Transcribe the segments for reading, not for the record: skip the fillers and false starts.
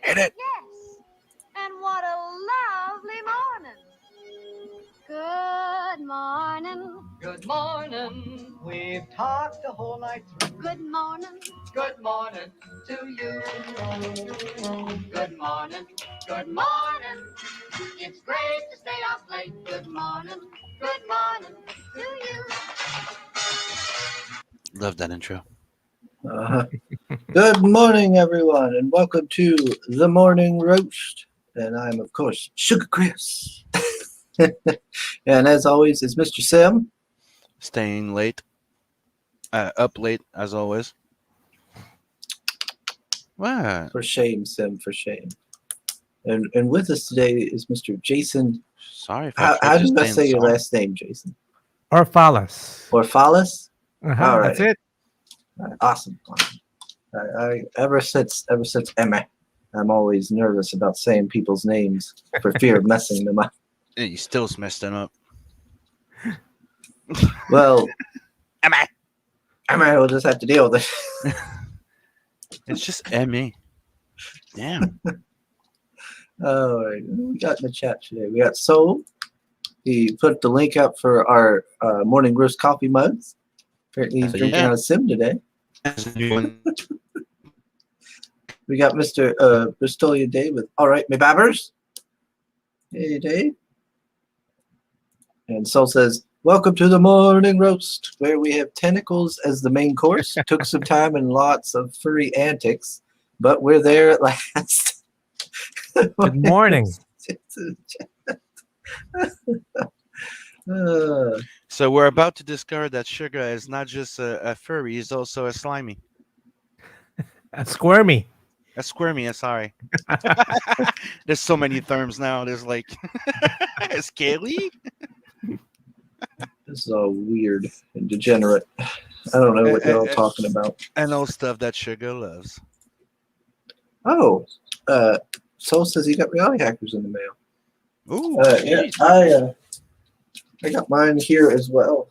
Hit it. Yes. And what a lovely morning. Good morning. Good morning. We've talked the whole night through. Good morning. Good morning to you. Good morning. Good morning. It's great to stay up late. Good morning. Good morning to you. Love that intro. Uh, Good morning, everyone, and welcome to the Morning Roast. And I'm, of course, Sugar Chris. And as always, is Mr. Sim. Staying late. Up late, as always. What? For shame, Sim, for shame. And with us today is Mr. Jason. Sorry if How tried do I saying say your sorry. last name, Jason? Orfalas. Orfalas? All That's right. it. Awesome. I ever since Emma, I'm always nervous about saying people's names for fear of messing them up. Yeah, you still messed it up. Well, Emma. Emma will just have to deal with it. It's just Emmy. Damn. All right, what we got in the chat today? We got Soul. He put the link up for our morning roast coffee mugs. Apparently, he's drinking out of Sim today. We got Mr. Bristolia Dave with All Right, Me Babbers. Hey, Dave. And Soul says, Welcome to the morning roast, where we have tentacles as the main course. Took some time and lots of furry antics, but we're there at last. Good morning. So we're about to discover that Sugar is not just a furry, he's also a slimy. A squirmy. A squirmy, sorry. There's so many terms now. There's like a scaly. This is all weird and degenerate. I don't know what you're all talking about. And all stuff that Sugar loves. Oh, Soul says he got reality hackers in the mail. Ooh, yeah, I got mine here as well.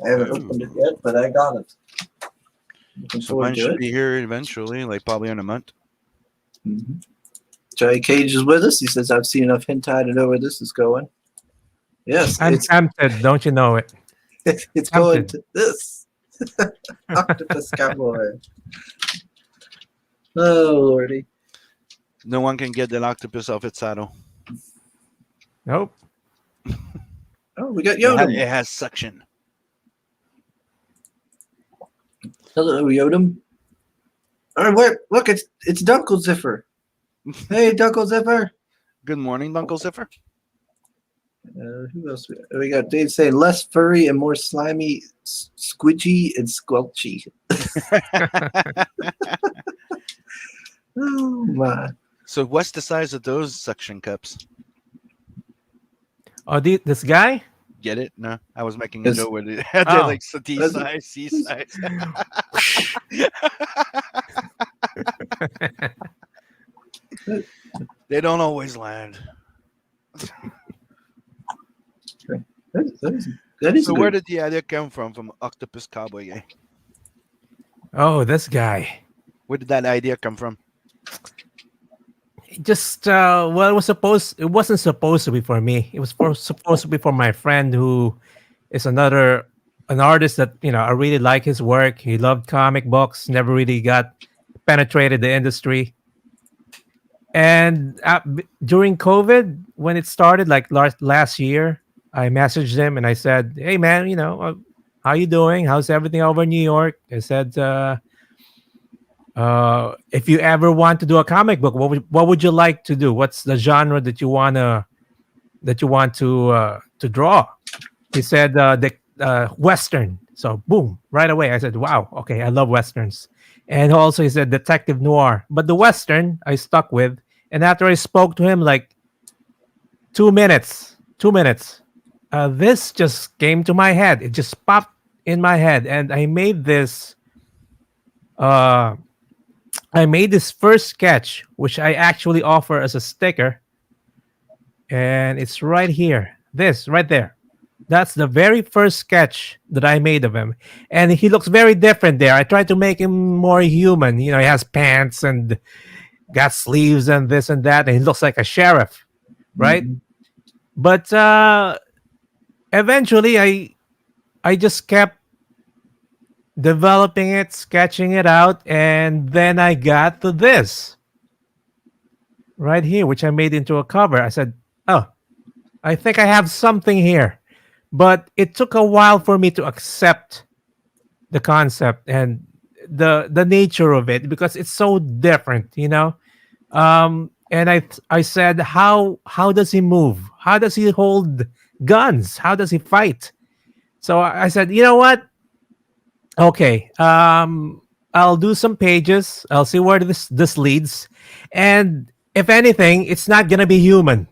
I haven't opened it yet, but I got it. Looking so forward mine to should it. be here eventually, like probably in a month. Mm-hmm. Johnny Cage is with us. He says, I've seen enough hentai to know where this is going. Yes, I'm tempted. Don't you know it? it's going to this. Octopus Cowboy. Oh, Lordy. No one can get that octopus off its saddle. Nope. Oh, we got Yodam. It has suction. Hello, Yodam. Oh, wait, look, it's Dunkle Ziffer. Hey, Dunkle Ziffer. Good morning, Uncle Ziffer. Who else? We got Dave saying less furry and more slimy, squidgy, and squelchy. Oh, my. So what's the size of those suction cups? Oh, this guy? Get it? No, I was making a joke with it. They're like D size, C size. They don't always land. That is so good. where did the idea come from Octopus Cowboy? Eh? Oh, this guy. Where did that idea come from? Just well, it wasn't supposed to be for me. It was supposed to be for my friend who is an artist that I really like his work. He loved comic books, never really got penetrated the industry. And during COVID, when it started, like last year, I messaged him and I said, "Hey man, how you doing? How's everything over in New York?" I said, if you ever want to do a comic book, what would you like to do? What's the genre that you want to draw? He said the Western. So boom, right away I said, wow, okay, I love Westerns. And also he said detective noir. But the Western I stuck with. And after I spoke to him like 2 minutes, this just came to my head. It just popped in my head. And I made this first sketch, which I actually offer as a sticker. And it's right here. This right there. That's the very first sketch that I made of him. And he looks very different there. I tried to make him more human. He has pants and got sleeves and this and that, and he looks like a sheriff, right? Mhm. But eventually, I just kept developing it, sketching it out, and then I got to this right here, which I made into a cover. I said, "Oh, I think I have something here," but it took a while for me to accept the concept and the nature of it because it's so different, you know. And I said, how does he move? How does he hold guns? How does he fight? So I said, you know what? Okay, I'll do some pages. I'll see where this leads, and if anything, it's not gonna be human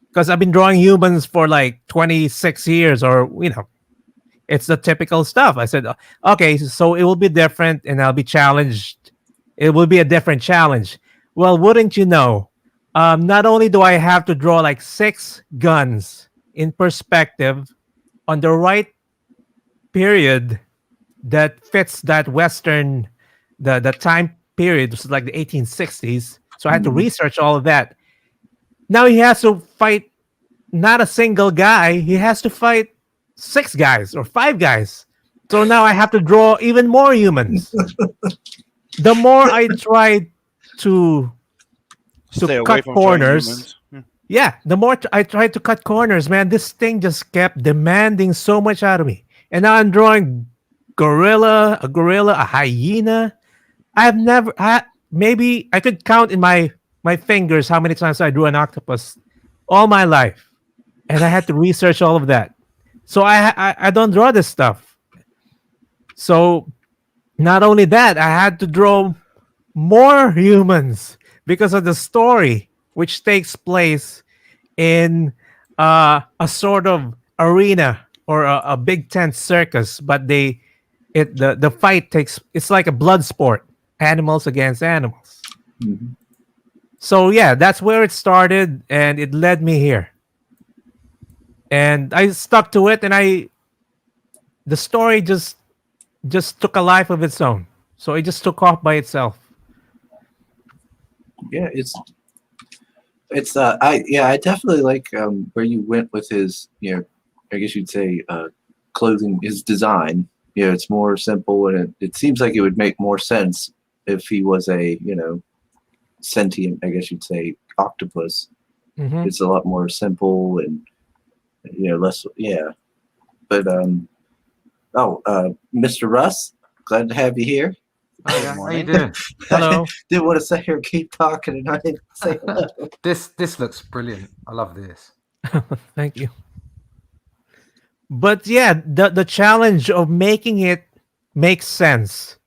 because I've been drawing humans for like 26 years, or it's the typical stuff. I said, okay, so it will be different, and I'll be challenged. It will be a different challenge. Well, wouldn't you know? Not only do I have to draw like 6 guns in perspective on the right period that fits that Western, the time period was like the 1860s. So I had to Mhm. research all of that. Now he has to fight not a single guy. He has to fight 6 guys or 5 guys. So now I have to draw even more humans. The more I try to Stay away cut from drawing corners, humans. Yeah. yeah, the more I try to cut corners, man, this thing just kept demanding so much out of me. And now I'm drawing gorilla, a hyena. I've never had. Maybe I could count in my fingers how many times I drew an octopus all my life, and I had to research all of that. So I don't draw this stuff. So not only that, I had to draw more humans because of the story, which takes place in a sort of arena or a big tent circus. But the fight takes, it's like a blood sport, animals against animals. Mhm. So yeah, that's where it started, and it led me here. And I stuck to it, and the story just took a life of its own. So it just took off by itself. Yeah, it's I definitely like where you went with his, I guess you'd say clothing, his design. It's more simple, and it seems like it would make more sense if he was a, sentient, I guess you'd say, octopus. Hmm. It's a lot more simple and, less, yeah. But Mr. Russ, glad to have you here. Oh yeah, how you morning. doing? Hello. Didn't want to sit here and keep talking and I didn't say hello. This looks brilliant. I love this. Thank you. But yeah, the challenge of making it make sense,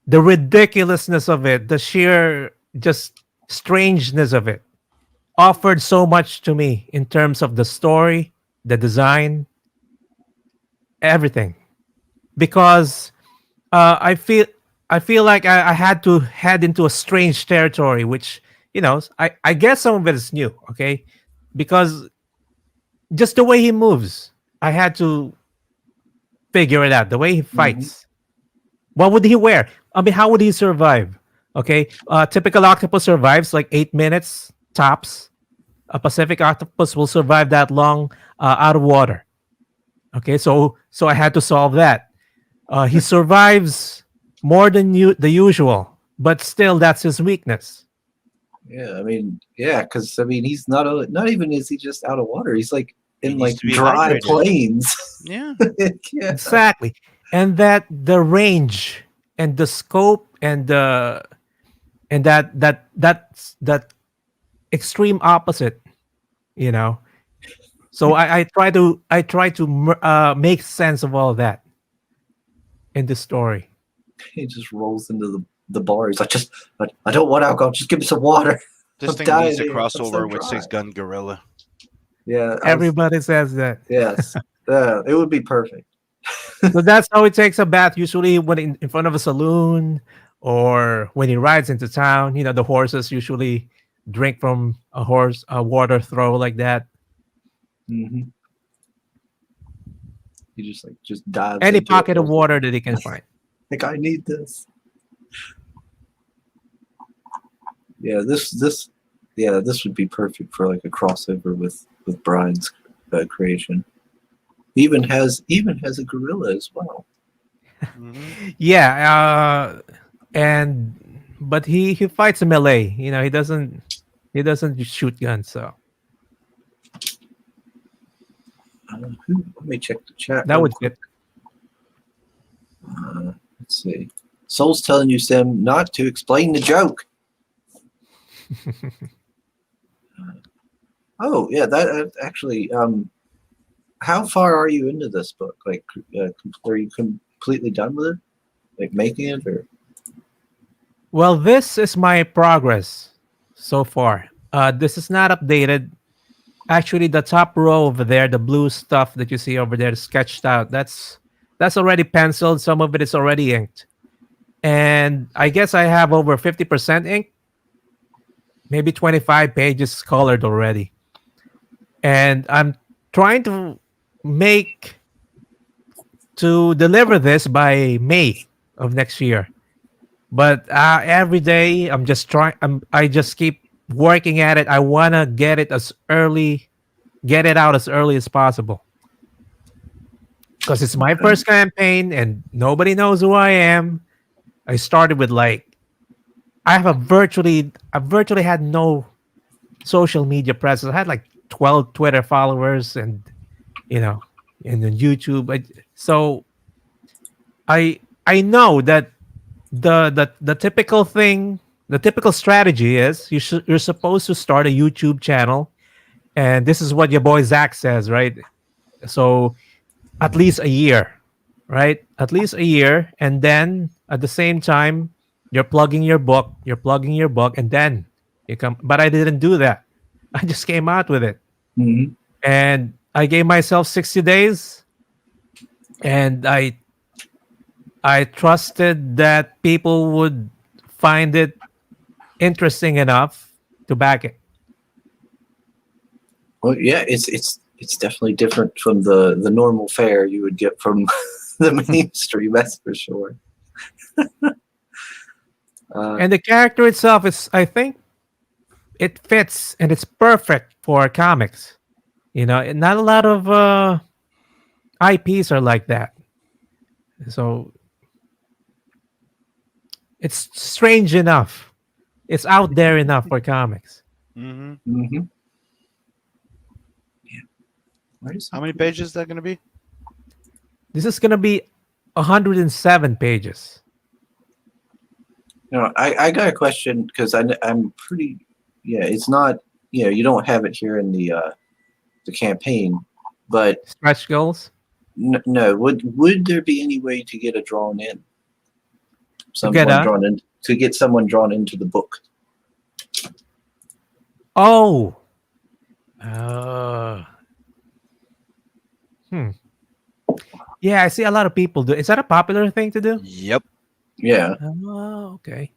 the ridiculousness of it, the sheer just strangeness of it, offered so much to me in terms of the story, the design, everything. Because I feel like I had to head into a strange territory, which I guess some of it is new, okay, because just the way he moves, I had to figure it out. The way he Mhm. fights, what would he wear? I mean, how would he survive? Okay, typical octopus survives like 8 minutes tops. A Pacific octopus will survive that long out of water. Okay, so I had to solve that. He survives more than the usual, but still, that's his weakness. Yeah, I mean, yeah, because I mean, he's not even is he just out of water. He's like He in needs like to be dry hydrated. plains. Yeah. Yeah. Exactly, and that the range and the scope and that extreme opposite, you know. So I try to make sense of all that in the story. He just rolls into the bar. He's like, I don't want alcohol. Just give me some water. This I'm thing dying needs a here. I'm so crossover with dry. 6 Gun Gorilla. Yeah, Everybody says that. yes, it would be perfect. So that's how he takes a bath. Usually, when in front of a saloon, or when he rides into town. The horses usually drink from a water throw like that. Hmm. He just dives Any into it. pocket of water that he can find. Like I need this. Yeah, this would be perfect for like a crossover with Brian's creation. He even has a gorilla as well. Mhm. Yeah, but he fights melee. You know, he doesn't shoot guns. So Let me check the chat that real would quick. fit. Let's see. Soul's telling you, Sam, not to explain the joke. Oh yeah, that actually. How far are you into this book? Like, are you completely done with it? Like making it, or Well, this is my progress so far. This is not updated. Actually, the top row over there, the blue stuff that you see over there, sketched out. That's already penciled. Some of it is already inked, and I guess I have over 50% ink, maybe 25 pages colored already. And I'm trying to make to deliver this by May of next year. But every day I'm just trying. I just keep working at it. I wanna get it out as early as possible because it's my first campaign and nobody knows who I am. I started with like I virtually had no social media presence. I had like 12 Twitter followers and you know and then YouTube. So I know that the typical thing, the typical strategy is you're supposed to start a YouTube channel, and this is what your boy Zach says, right? So at least a year, right? At least a year, and then at the same time you're plugging your book, and then you come. But I didn't do that. I just came out with it, Mhm. and I gave myself 60 days, and I trusted that people would find it interesting enough to back it. Well, yeah, it's definitely different from the normal fare you would get from the mainstream. That's for sure. And the character itself is, I think, it fits and it's perfect for comics. You know, and not a lot of IPs are like that. So it's strange enough. It's out there enough for comics. Mhm. Mm-hmm. Yeah. Where is How it? many pages is that going to be? This is gonna be 107 pages. No, I got a question because I'm pretty. Yeah, it's not. You don't have it here in the campaign, but Stretch goals no. Would there be any way to get a drawn in? to get Someone a. drawn in to get someone drawn into the book. Oh. Uh, hmm. Yeah, I see a lot of people do. Is that a popular thing to do? Yep. Yeah. Oh, okay.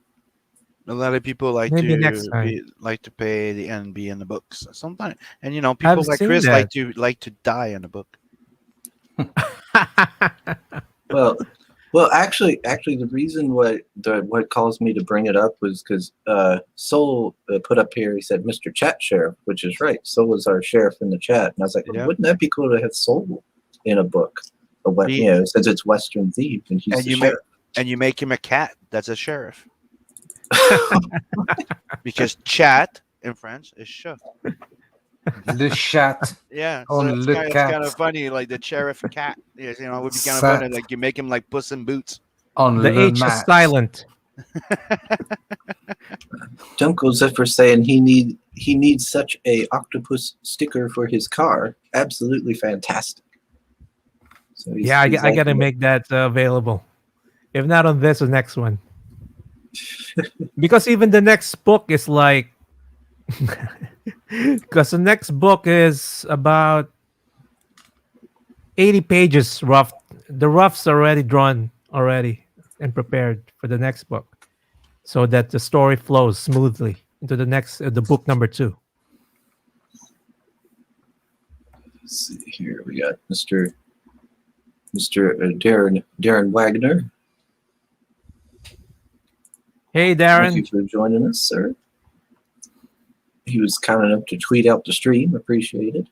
A lot of people Maybe next time. like to pay the and be in the books sometimes, and you know people I've like seen Chris that. like to die in a book. Well, actually, the reason what caused me to bring it up was because Soul put up here. He said, "Mr. Chat Sheriff," which is right. Soul was our sheriff in the chat, and I was like, Yeah. "Wouldn't that be cool to have Soul in a book?" But He- since it's Western Thief and he's and the you make sheriff. and you make him a cat that's a sheriff because chat in French is chat. Le chat Yeah, so on it's le kind, cat of funny, like the sheriff cat. Yes, it would be kind of sat funny, like you make him like Puss in Boots. on The le H is mat. silent. Junko Zephyr saying he needs such a octopus sticker for his car. Absolutely fantastic. So Yeah, I liking gotta it. make that available. If not on this, the next one. Because even the next book is like, because the next book is about 80 pages rough. The rough's already drawn already and prepared for the next book, so that the story flows smoothly into the next the book number 2. Let's see here. We got Mr. Darren Wagner. Hey, Thank you Darren. for joining us, sir. he was kind enough to tweet out the stream. Appreciated.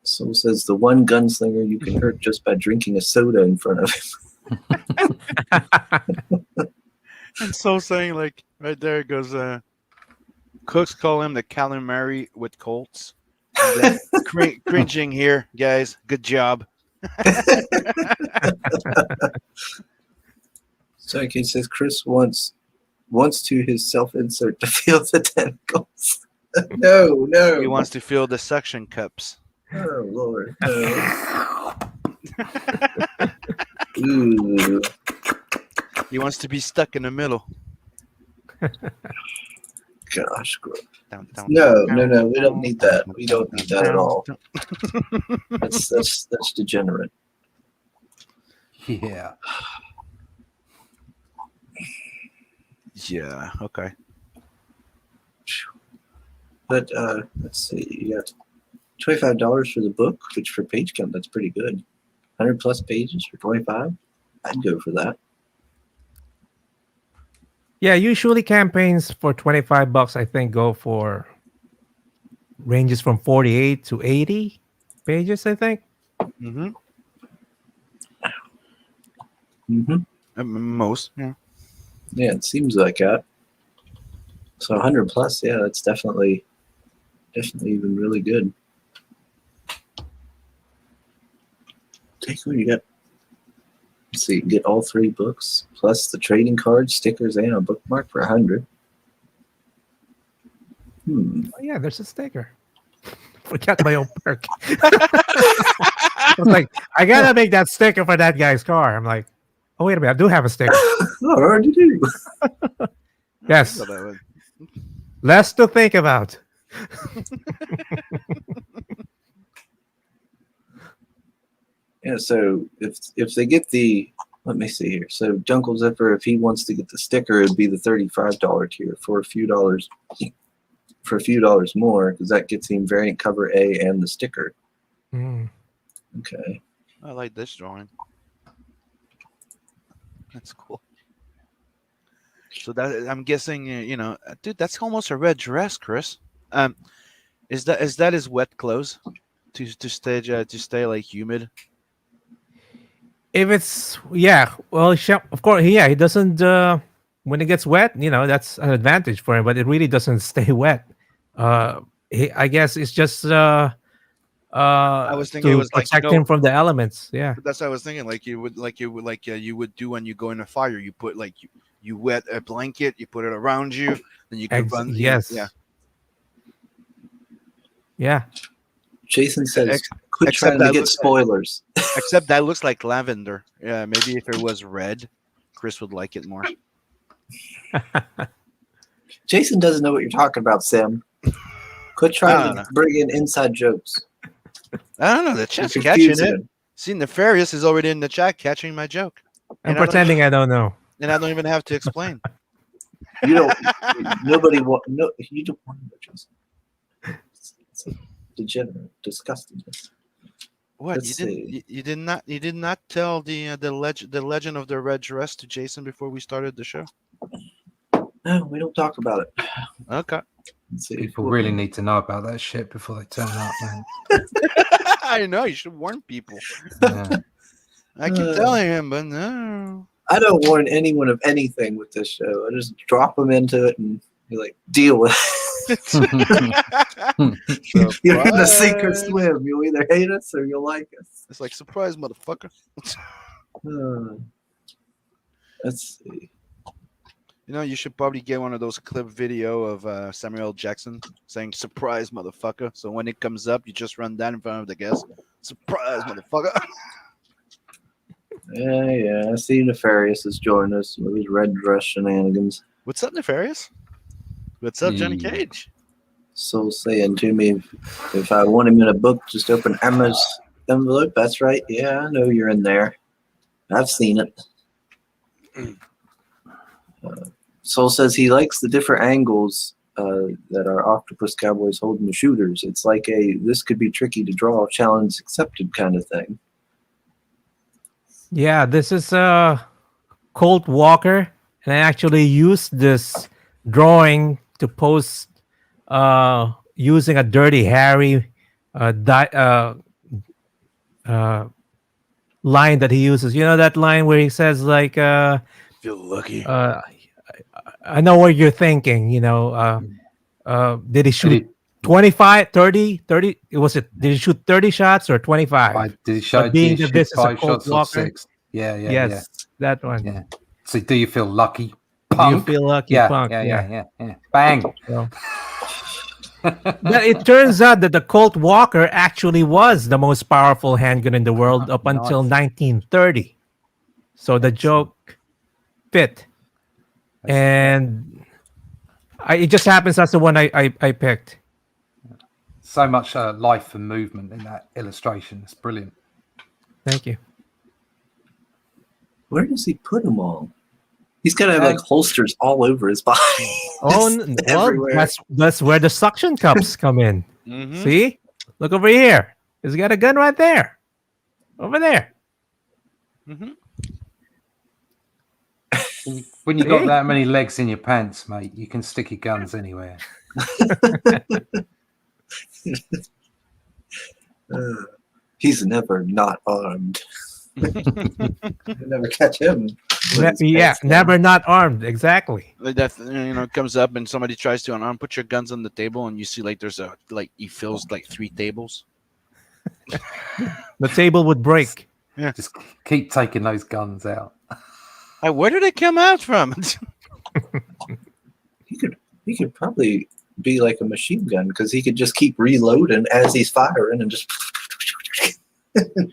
Soul says the one gunslinger you can hurt just by drinking a soda in front of him. And so saying like right there it goes. Cooks call him the calamari with Colts. And then cringing here, guys. Good job. So he says Chris wants to his self-insert to feel the tentacles. No. He wants to feel the suction cups. Oh Lord. No. Ooh. He wants to be stuck in the middle. Gosh. Down, No. We don't need that. We don't need that at all. That's degenerate. Yeah. Yeah. Okay. But let's see. You got $25 for the book, which for page count that's pretty good. 100 plus pages for 25. I'd go for that. Yeah, usually campaigns for $25, I think, go for ranges from 48 to 80 pages, I think. Mm-hmm. Mm-hmm. Most. Yeah. Yeah, it seems like that. So 100 plus, yeah, that's definitely even really good. Take what you got. Let's see, you can get all 3 books plus the trading cards, stickers, and a bookmark for 100. Oh, yeah, there's a sticker. Forgot my own perk. I was like, I gotta make that sticker for that guy's car. I'm like, oh wait a minute, I do have a sticker. Oh, I already do. Yes, So that would- less to think about. Yeah, so if they get the, let me see here. So Dunkle Zipper, if he wants to get the sticker, it'd be the $35 tier for a few dollars more, because that gets him variant cover A and the sticker. Mm. Okay. I like this drawing. That's cool. So that I'm guessing, dude, that's almost a red dress, Chris. Is that his wet clothes to stay like humid? If it's well, of course, yeah, it doesn't. When it gets wet, that's an advantage for him. But it really doesn't stay wet. I guess it's just I was thinking it to was like, protect him from the elements. Yeah, That's what I was thinking. Like you would do when you go in a fire. You put you wet a blanket, you put it around you, then you can run. Yes. Yeah. Jason says, quit except trying to that get looks spoilers. Except that looks like lavender. Yeah, maybe if it was red, Chris would like it more. Jason doesn't know what you're talking about, Sam. Quit trying to bring in inside jokes. I don't know. The chat's You're catching confusing it. him. See, Nefarious is already in the chat catching my joke. I'm pretending I don't know. And I don't even have to explain. You don't. Nobody want. No, you don't want to know, Jason. It's degenerate, disgustingness. What Let's see. you did not tell the legend of the red dress to Jason before we started the show? No, we don't talk about it. Okay. Let's see. People really need to know about that shit before they turn up, man. I know you should warn people. Yeah. I keep telling him, but no. I don't warn anyone of anything with this show. I just drop them into it and be like, deal with it. You're gonna sink or swim. You'll either hate us or you'll like us. It's like, surprise, motherfucker. Let's see. You should probably get one of those clip video of Samuel L. Jackson saying "surprise, motherfucker." So when it comes up, you just run down in front of the guest. Surprise, motherfucker. Yeah. I see Nefarious has joined us with his red dress shenanigans. What's up, Nefarious? What's up, Johnny Yeah. Cage? So saying to me, if I want him in a book, just open Emma's envelope. That's right. Yeah, I know you're in there. I've seen it. Soul says he likes the different angles that our Octopus Cowboys holding the shooters. It's like this could be tricky to draw, challenge accepted kind of thing. Yeah, this is Colt Walker, and I actually used this drawing to post using a Dirty Harry line that he uses. You know that line where he says like, Feel lucky. I know what you're thinking. Did he Did shoot he, 25, 30, 30? Did he shoot 30 shots or 25? did he show? But Did being he that shoot this is a 5 Colt shots or Walker, 6? Yeah, yeah, yes, that one. yeah. So do you feel lucky? Do you Punk. feel lucky, Yeah, punk? yeah. Bang. So, but it turns out that the Colt Walker actually was the most powerful handgun in the world up until Nice. 1930. So the joke fit, and it just happens that's the one I picked. So much life and movement in that illustration. It's brilliant. Thank you. Where does he put them all? He's got to have like holsters all over his body. Oh, Just well, everywhere. that's where the suction cups come in. Mhm. See, look over here. He's got a gun right there, over there. Mhm. When you've got See? that many legs in your pants, mate, you can stick your guns anywhere. He's never not armed. You never catch him. with his Yeah, pants down. never not armed. Exactly. Like that, comes up and somebody tries to unarm. Put your guns on the table, and you see like there's he fills like 3 tables. The table would break. Just keep taking those guns out. Where did it come out from? He could probably be like a machine gun because he could just keep reloading as he's firing and just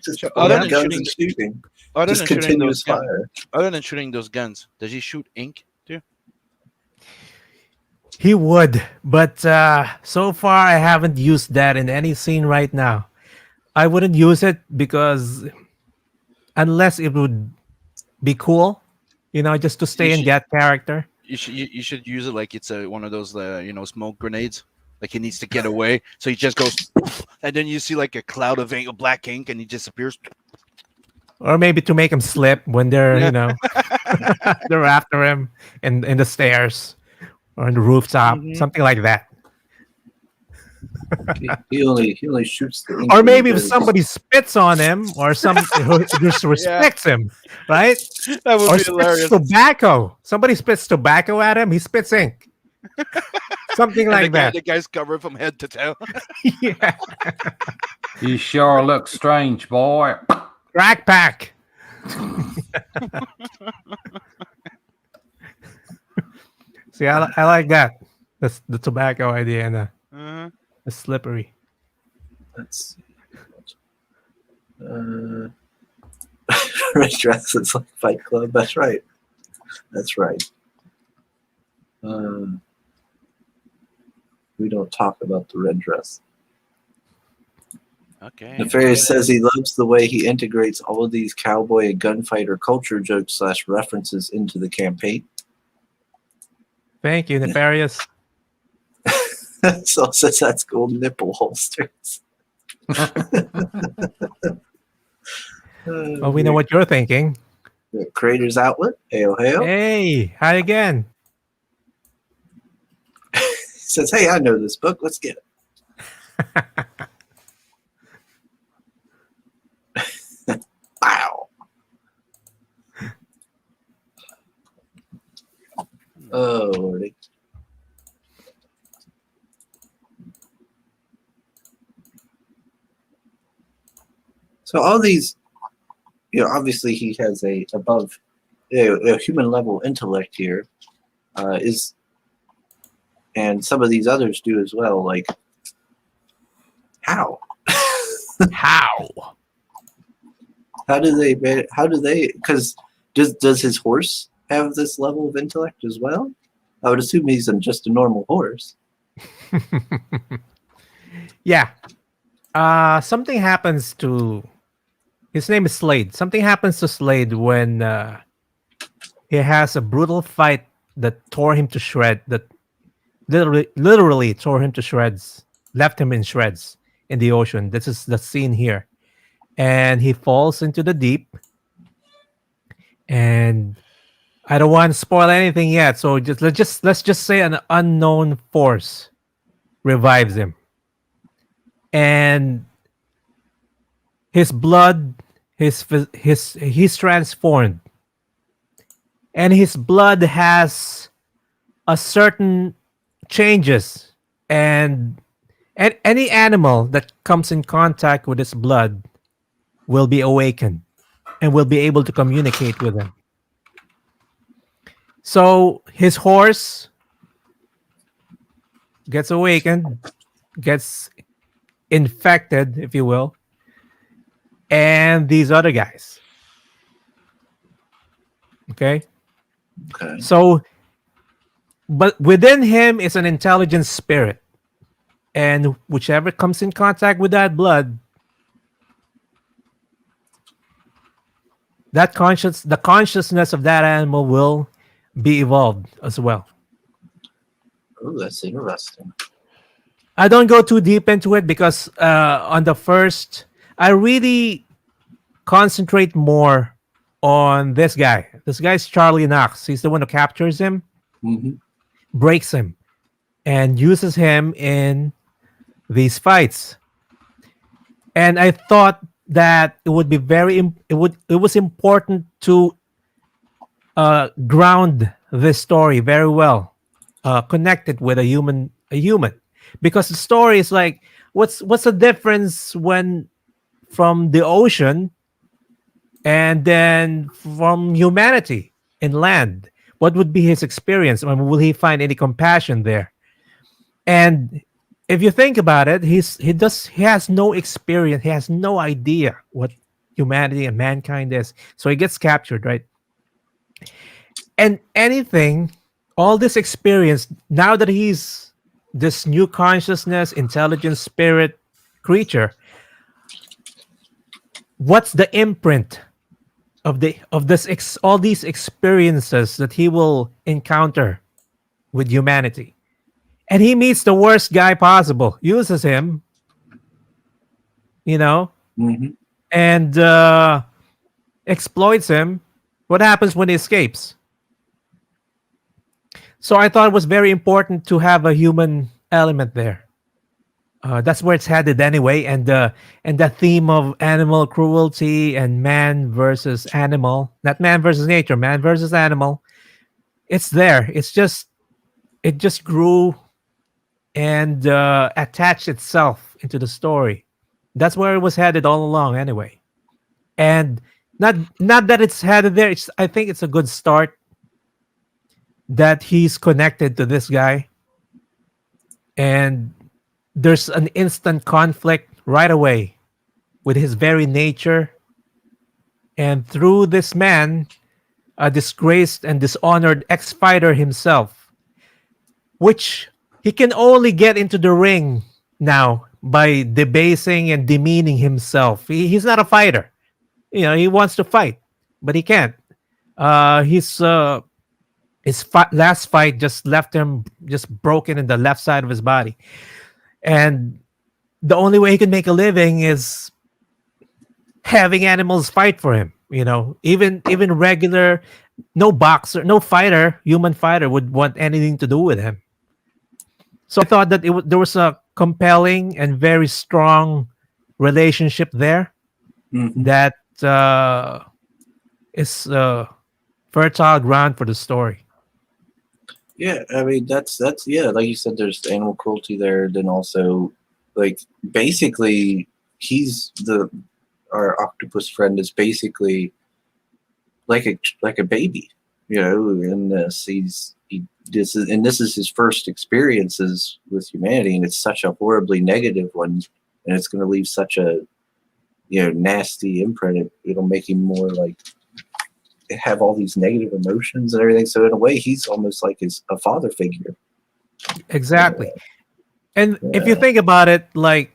just Other pulling than guns shooting and shooting. Other Just than shooting continuous those guns, fire. other than shooting those guns, does he shoot ink too? He would, but so far I haven't used that in any scene right now. I wouldn't use it because unless it would be cool, just to stay in should- that character. You should use it like it's one of those smoke grenades. Like he needs to get away, so he just goes, and then you see like a cloud of black ink, and he disappears. Or maybe to make him slip when they're, Yeah. they're after him in the stairs or on the rooftop, Mhm. something like that. He only shoots the ink Or when maybe he if goes- somebody spits on him or somebody who disrespects him, right? That would Or be spits hilarious. tobacco. Somebody spits tobacco at him, he spits ink. Something And like that. the guy's covered from head to toe. Yeah. You sure look strange, boy. Crack pack. See, I like that. That's the tobacco idea and Uh-huh. the slippery. Let's see. Red dress is like Fight Club. That's right. That's right. We don't talk about the red dress. Okay. Nefarious says he loves the way he integrates all of these cowboy and gunfighter culture jokes / references into the campaign. Thank you, Nefarious. So says that's cool nipple holsters. Well, we know what you're thinking. Creators Outlet. Hail, hail. Hey, hi again. Says, hey, I know this book. Let's get it. Wow. Oh, Lordy. So all these, obviously he has a human level intellect here, and some of these others do as well. Like, how? How? How do they? Because does his horse have this level of intellect as well? I would assume he's just a normal horse. Yeah. Something happens to his name is Slade. Something happens to Slade when he has a brutal fight that tore him to shreds. That literally tore him to shreds, left him in shreds in the ocean. This is the scene here, and he falls into the deep. And I don't want to spoil anything yet, so let's just say an unknown force revives him, and his blood, he's transformed, and his blood has a certain changes, and any animal that comes in contact with his blood will be awakened and will be able to communicate with him. So his horse gets awakened, gets infected, if you will, and these other guys. Okay. Okay. So, but within him is an intelligent spirit. And whichever comes in contact with that blood, the consciousness of that animal will be evolved as well. Oh, that's interesting. I don't go too deep into it because on the first, I really concentrate more on this guy. This guy's Charlie Knox. He's the one who captures him, Hmm. breaks him, and uses him in these fights. And I thought that it would be it was important to ground this story very well, connect it with a human, because the story is like, what's the difference when from the ocean and then from humanity in land? What would be his experience? I mean, will he find any compassion there? And if you think about it, he has no experience. He has no idea what humanity and mankind is. So he gets captured, right? And anything, all this experience, now that he's this new consciousness, intelligent spirit creature, what's the imprint of all these experiences that he will encounter with humanity? And he meets the worst guy possible, uses him, you know, Hmm. and exploits him. What happens when he escapes? So I thought it was very important to have a human element there. That's where it's headed anyway, and the theme of animal cruelty and man versus animal, not man versus nature, man versus animal. It's there. It just grew and attached itself into the story. That's where it was headed all along anyway. And not that it's headed there. I think it's a good start that he's connected to this guy, and there's an instant conflict right away with his very nature, and through this man, a disgraced and dishonored ex-fighter himself, which he can only get into the ring now by debasing and demeaning himself. He's not a fighter. He wants to fight, but he can't. Last fight just left him just broken in the left side of his body, and the only way he can make a living is having animals fight for him. Even regular, no boxer, no fighter, human fighter would want anything to do with him. So I thought that there was a compelling and very strong relationship there Hmm. that is fertile ground for the story. Yeah, I mean that's yeah, like you said, there's animal cruelty there. Then also, like basically, he's the our octopus friend is basically like a baby, in this this is his first experiences with humanity, and it's such a horribly negative one, and it's going to leave such a nasty imprint. It'll make him more like have all these negative emotions and everything. So in a way, he's almost like a father figure. Exactly. And if you Yeah. think about it, like,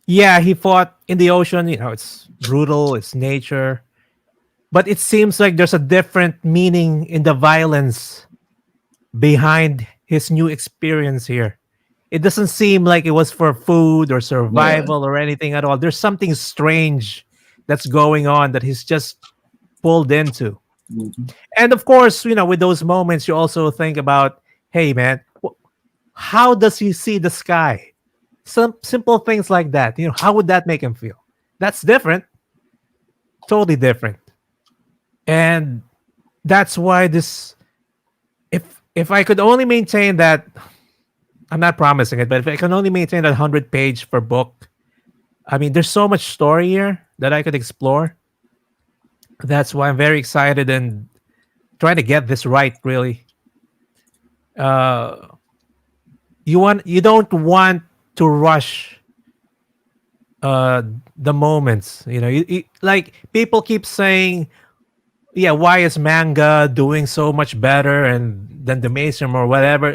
yeah, he fought in the ocean, it's brutal, it's nature, but it seems like there's a different meaning in the violence behind his new experience here. It doesn't seem like it was for food or Yeah. survival or anything at all. There's something strange that's going on that he's just pulled into. Mhm. And of course, with those moments, you also think about, hey, man, how does he see the sky? Some simple things like that. How would that make him feel? That's different, totally different. And that's why this, if I could only maintain that, I'm not promising it, but if I can only maintain that 100-page per book, I mean, there's so much story here that I could explore. That's why I'm very excited and trying to get this right. Really, uh, you don't want to rush uh the moments. Like people keep saying, yeah, why is manga doing so much better and than the mainstream or whatever?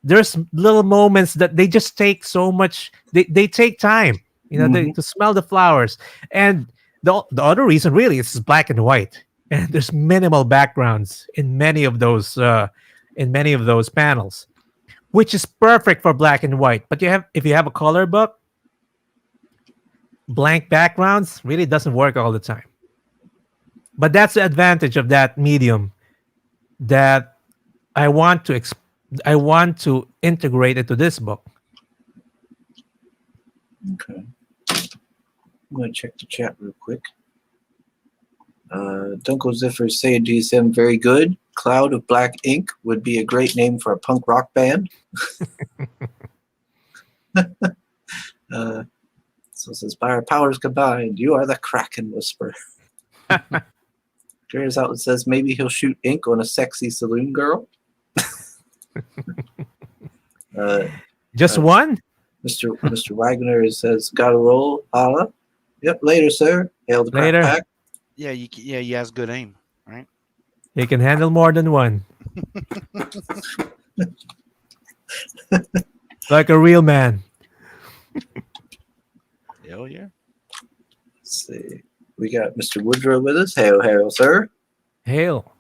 There's little moments that they just take so much. They take time, Mhm. to smell the flowers. And the other reason really is black and white, and there's minimal backgrounds in many of those panels, which is perfect for black and white. But if you have a color book, blank backgrounds really doesn't work all the time. But that's the advantage of that medium that I want to I want to integrate into this book. Okay. I'm going to check the chat real quick. Dunkel Ziffer saying DSM very good. Cloud of Black Ink would be a great name for a punk rock band. So it says, by our powers combined, you are the Kraken Whisperer. Curious Outlet says maybe he'll shoot ink on a sexy saloon girl. Just Uh, one? Mr. Wagner says, gotta roll, holla. Yep, later, sir. Hail the crack Later. pack. Yeah, he has good aim, right? He can handle more than one. Like a real man. Hell yeah. Let's see. We got Mr. Woodrow with us. Hail, hail, sir. Hail.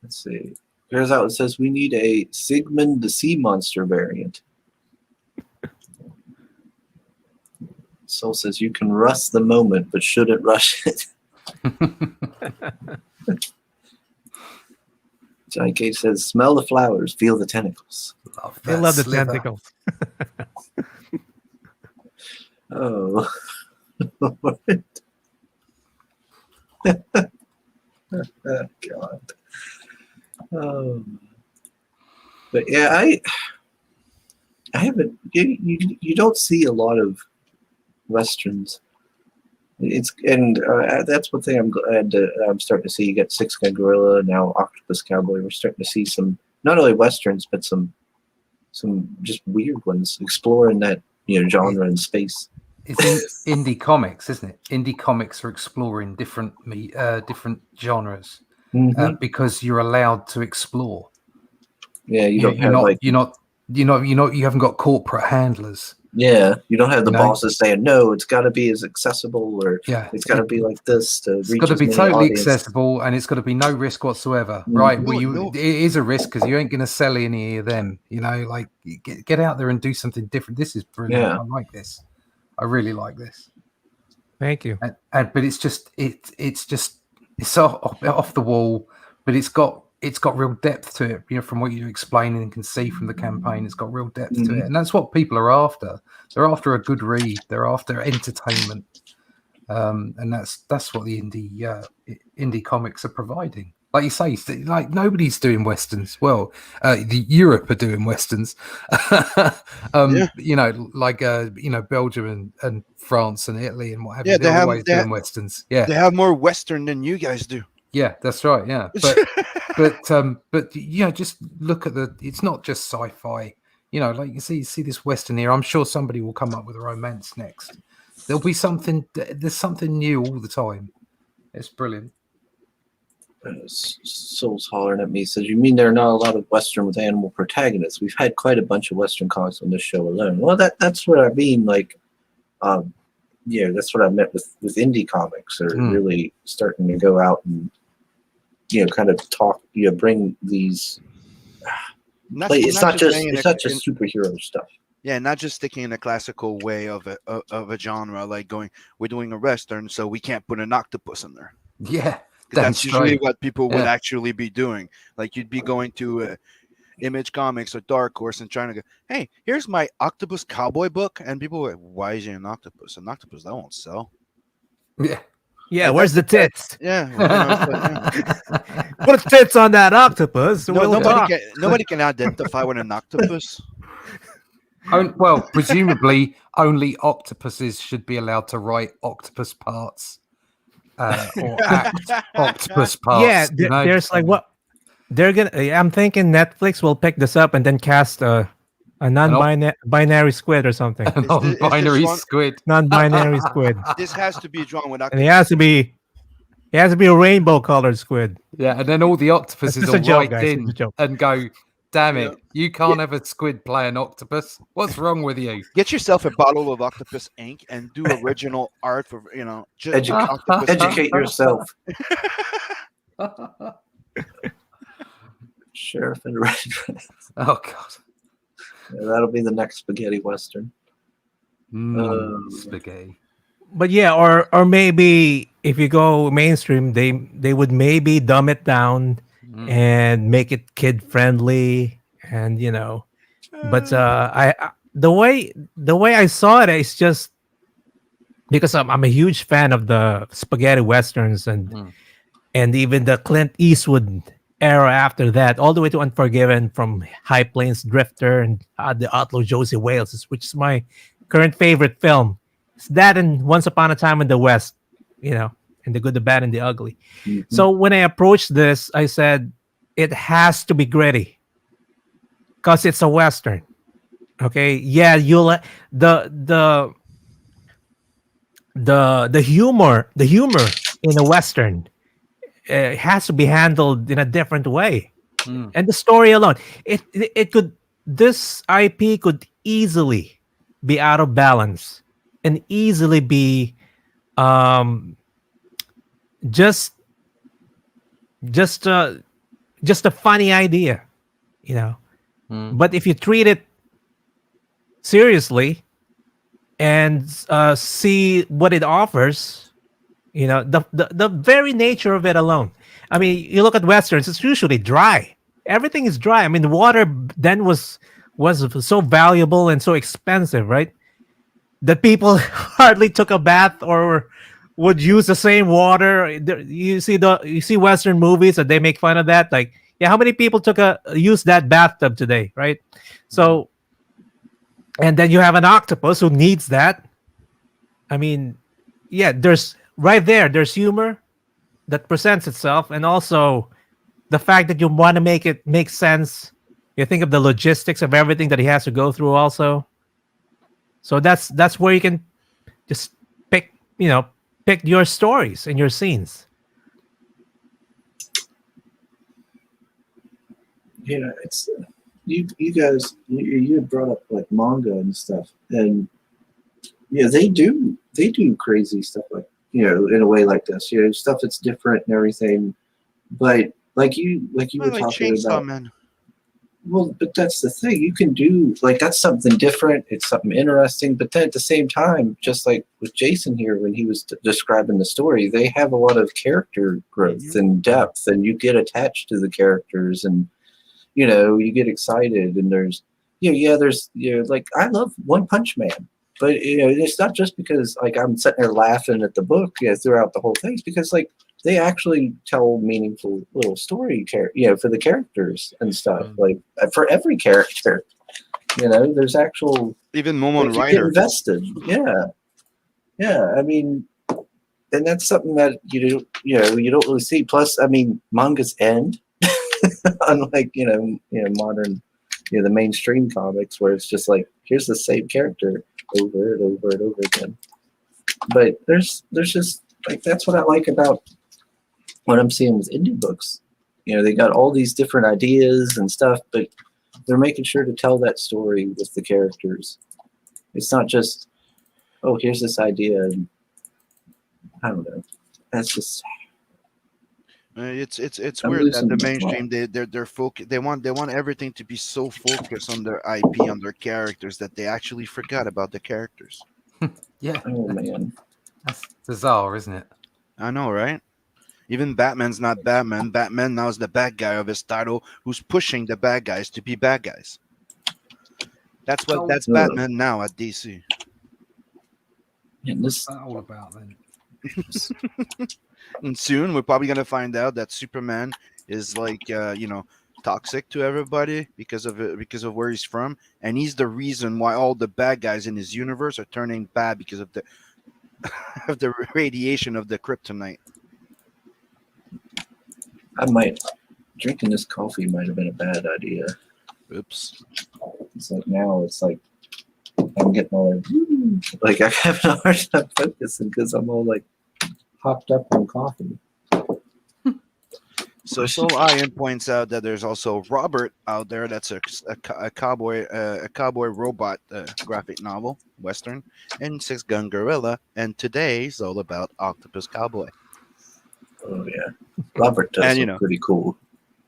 Let's see. Here's how it says we need a Sigmund the Sea Monster variant. Soul says you can rust the moment, but shouldn't rush it. Johnny Cage says, smell the flowers, feel the tentacles. Love I that love the sliver. tentacles. Oh. Oh, God. Oh. But yeah, I haven't. You don't see a lot of westerns. That's one thing I'm glad that I'm starting to see. You got Six Gun Gorilla, now Octopus Cowboy. We're starting to see some not only westerns but some just weird ones exploring that genre in space. It's indie comics, isn't it? Indie comics are exploring different genres Mhm. because you're allowed to explore. Yeah, you don't have you haven't got corporate handlers. Yeah, you don't have the You know? bosses saying no. It's got to be as accessible, or Yeah, it's got to be like this to it's reach got to as be many totally audience. accessible, and it's got to be no risk whatsoever. Mhm. Right? Well, No. it is a risk because you ain't going to sell any of them. Like get out there and do something different. This is brilliant. Yeah. I like this. I really like this. Thank you. But it's just it's off the wall, but it's got real depth to it. From what you're explaining and can see from the campaign, it's got real depth to it, and that's what people are after. They're after a good read. They're after entertainment, and that's what the indie comics are providing. Like you say, like nobody's doing westerns. Well, the Europe are doing westerns. Yeah. Belgium and France and Italy and what have Yeah, you. they They're have- always they doing have- westerns. Yeah, They have more Western than you guys do. yeah, that's right. Yeah, but just look at it's not just sci-fi. Like you see this western here. I'm sure somebody will come up with a romance next. There'll be something. There's something new all the time. It's brilliant. Soul's hollering at me. Says, "You mean there are not a lot of Western with animal protagonists? We've had quite a bunch of Western comics on this show alone." Well, that's what I mean. Like, that's what I meant with indie comics. Are really starting to go out and kind of talk. Bring these. It's not just superhero stuff. Yeah, not just sticking in a classical way of a genre, like we're doing a Western, so we can't put an octopus in there. Yeah, 'Cause Damn that's usually straight. what people would Yeah. actually be doing. Like you'd be going to Image Comics or Dark Horse and trying to go, hey, here's my octopus cowboy book, and people were like, why is it an octopus? An octopus that won't sell. Yeah. Yeah, Like, where's the tits? Yeah, well, you know, it's like, yeah. Put tits on that octopus. No, We'll talk. nobody can identify with an octopus. Well, presumably only octopuses should be allowed to write octopus parts or act octopus parts. Yeah, there's like what they're gonna. I'm thinking Netflix will pick this up and then cast a non-binary squid or something. a non-binary one- squid. Non-binary squid, This has to be drawn with and it has to be a rainbow-colored squid. Yeah, and then all the octopuses just will a joke, write guys, it's in a joke. and go, "Damn it, Yeah. you can't have a squid play an octopus. What's wrong with you?" Get yourself a bottle of octopus ink and do original art for just octopus ink. Educate yourself. Sheriff in a red dress. Oh God. Yeah, that'll be the next spaghetti western. Spaghetti. But yeah, or maybe if you go mainstream, they would maybe dumb it down and make it kid friendly, and But the way I saw it is just because I'm a huge fan of the spaghetti westerns and even the Clint Eastwood era after that, all the way to Unforgiven, from High Plains Drifter and the Outlaw Josie Wales, which is my current favorite film. It's that and Once Upon a Time in the West, and The Good, the Bad, and the Ugly. Mhm. So when I approached this, I said it has to be gritty because it's a western. Okay, yeah, the humor in a western has to be handled in a different way, and the story alone, it could this IP could easily be out of balance and easily be just a funny idea, but if you treat it seriously and see what it offers, the very nature of it alone. I mean, you look at westerns; it's usually dry. Everything is dry. I mean, the water then was so valuable and so expensive, right? That people hardly took a bath or would use the same water. You see Western movies that they make fun of that. Like, yeah, how many people use that bathtub today, right? So, and then you have an octopus who needs that. I mean, yeah, there's humor that presents itself, and also the fact that you want to make it make sense. You think of the logistics of everything that he has to go through also. So that's where you can just pick your stories and your scenes. Yeah, it's you guys. You had brought up like manga and stuff, and yeah, they do crazy stuff like in a way like this. Stuff that's different and everything. But like you were talking Chainsaw about. Man. Well, but that's the thing. You can do that's something different. It's something interesting. But then at the same time, just like with Jason here, when he was describing the story, they have a lot of character growth and depth, and you get attached to the characters, and you get excited. And there's like I love One Punch Man, but it's not just because like I'm sitting there laughing at the book throughout the whole thing. It's because like they actually tell meaningful little story, for the characters and stuff. Like for every character, there's actual. Even Momon You get Rider. invested, yeah. I mean, and that's something that you don't really see. Plus, I mean, mangas end, unlike modern, the mainstream comics where it's just like here's the same character over and over and over again. But there's just like that's what I like about what I'm seeing with indie books. They got all these different ideas and stuff, but they're making sure to tell that story with the characters. It's not just, oh, here's this idea. And I don't know. That's just. It's I'm weird that losing the my mainstream they're focused. They want everything to be so focused on their IP, on their characters, that they actually forgot about the characters. Yeah, Oh man. that's bizarre, isn't it? I know, right? Even Batman's not Batman. Batman now is the bad guy of his title, who's pushing the bad guys to be bad guys. That's Ugh. Batman now at DC. And What's this, that all about then? And soon we're probably gonna find out that Superman is like toxic to everybody because of where he's from, and he's the reason why all the bad guys in his universe are turning bad because of the of the radiation of the kryptonite. drinking this coffee might have been a bad idea. Oops. It's like now it's like I'm getting all like I have a hard time focusing because I'm all like hopped up on coffee. So Soul Iron points out that there's also Robert out there. That's a cowboy robot graphic novel, Western, and Six Gun Gorilla. And today's all about Octopus Cowboy. Oh yeah, Robert does And, look pretty cool.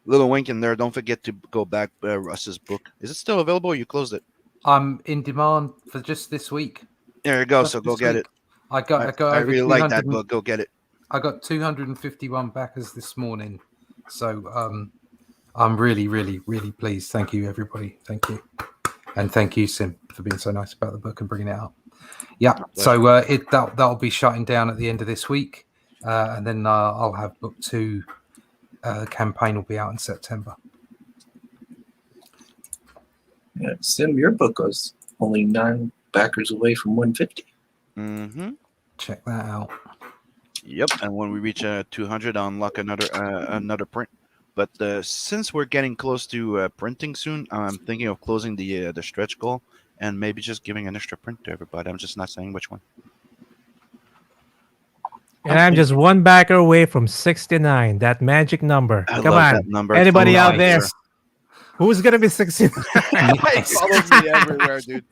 Little wink in there. Don't forget to go back Russ's book. Is it still available? Or you closed it. I'm in demand for just this week. There you go. Just So go this get week. it. I got I over really like that 200 book. Go get it. I got 251 backers this morning. So I'm really, really, really pleased. Thank you, everybody. Thank you. And thank you, Sim, for being so nice about the book and bringing it up. Yeah. So that'll be shutting down at the end of this week. And then I'll have book 2. The campaign will be out in September. Yeah, Sim, your book was only 9 backers away from 150. Mm-hmm. Check that out. Yep. And when we reach 200, I'll unlock another print. But since we're getting close to printing soon, I'm thinking of closing the stretch goal and maybe just giving an extra print to everybody. I'm just not saying which one. And I'm just one backer away from 69, that magic number. I Come love on. that number. Anybody It's out there? nice. Who's going to be 69? It follows me everywhere, dude.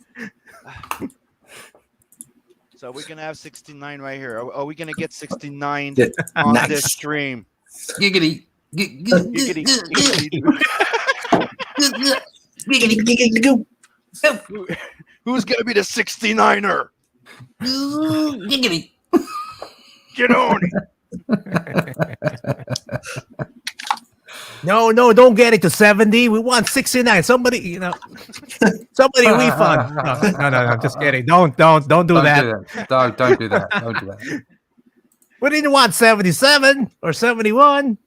So we're gonna have 69 right here. Are we gonna get 69 on Nice. this stream? Giggity. Giggity, giggity. Who's gonna be the 69er? Giggity. Get on it. No, don't get it to 70. We want 69. Somebody somebody refund. No, I'm just kidding. Don't do that. Don't do that. Don't do that. We didn't want 77 or 71.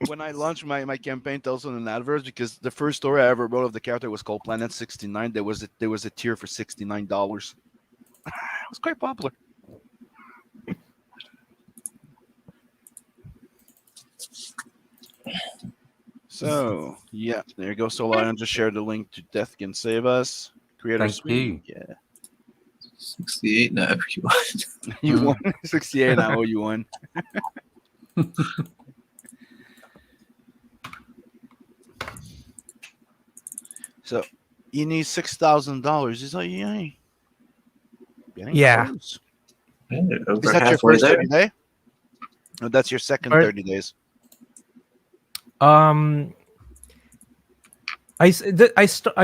When I launched my campaign, tells on an adverts because the first story I ever wrote of the character was called Planet 69. There was a tier for $69. It was quite popular. So yeah, there you go. So I just shared the link to Death Can Save Us. Creator Thank Suite. you. Yeah. 68 now if you want. You won 68. I owe you one. So you need $6,000. Is that Yeah. close. Yeah, Is over that your halfway first there. 30 day? No, that's your second Or- 30 days. I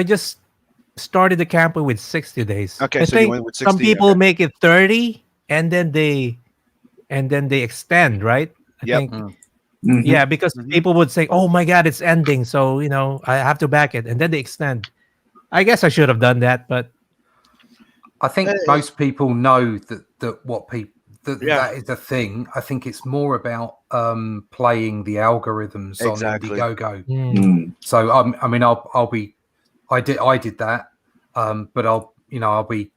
just started the campaign with 60 days. Okay, I so you think went with some 60, people okay. make it 30 and then they extend, right? I Yep. think Mhm. yeah, because Mhm. people would say, "Oh my god, it's ending." So, I have to back it and then they extend. I guess I should have done that, but I think most people know that what people Yeah. that is a thing. I think it's more about playing the algorithms Exactly. on Indiegogo. Mm. So I did that, but I'll be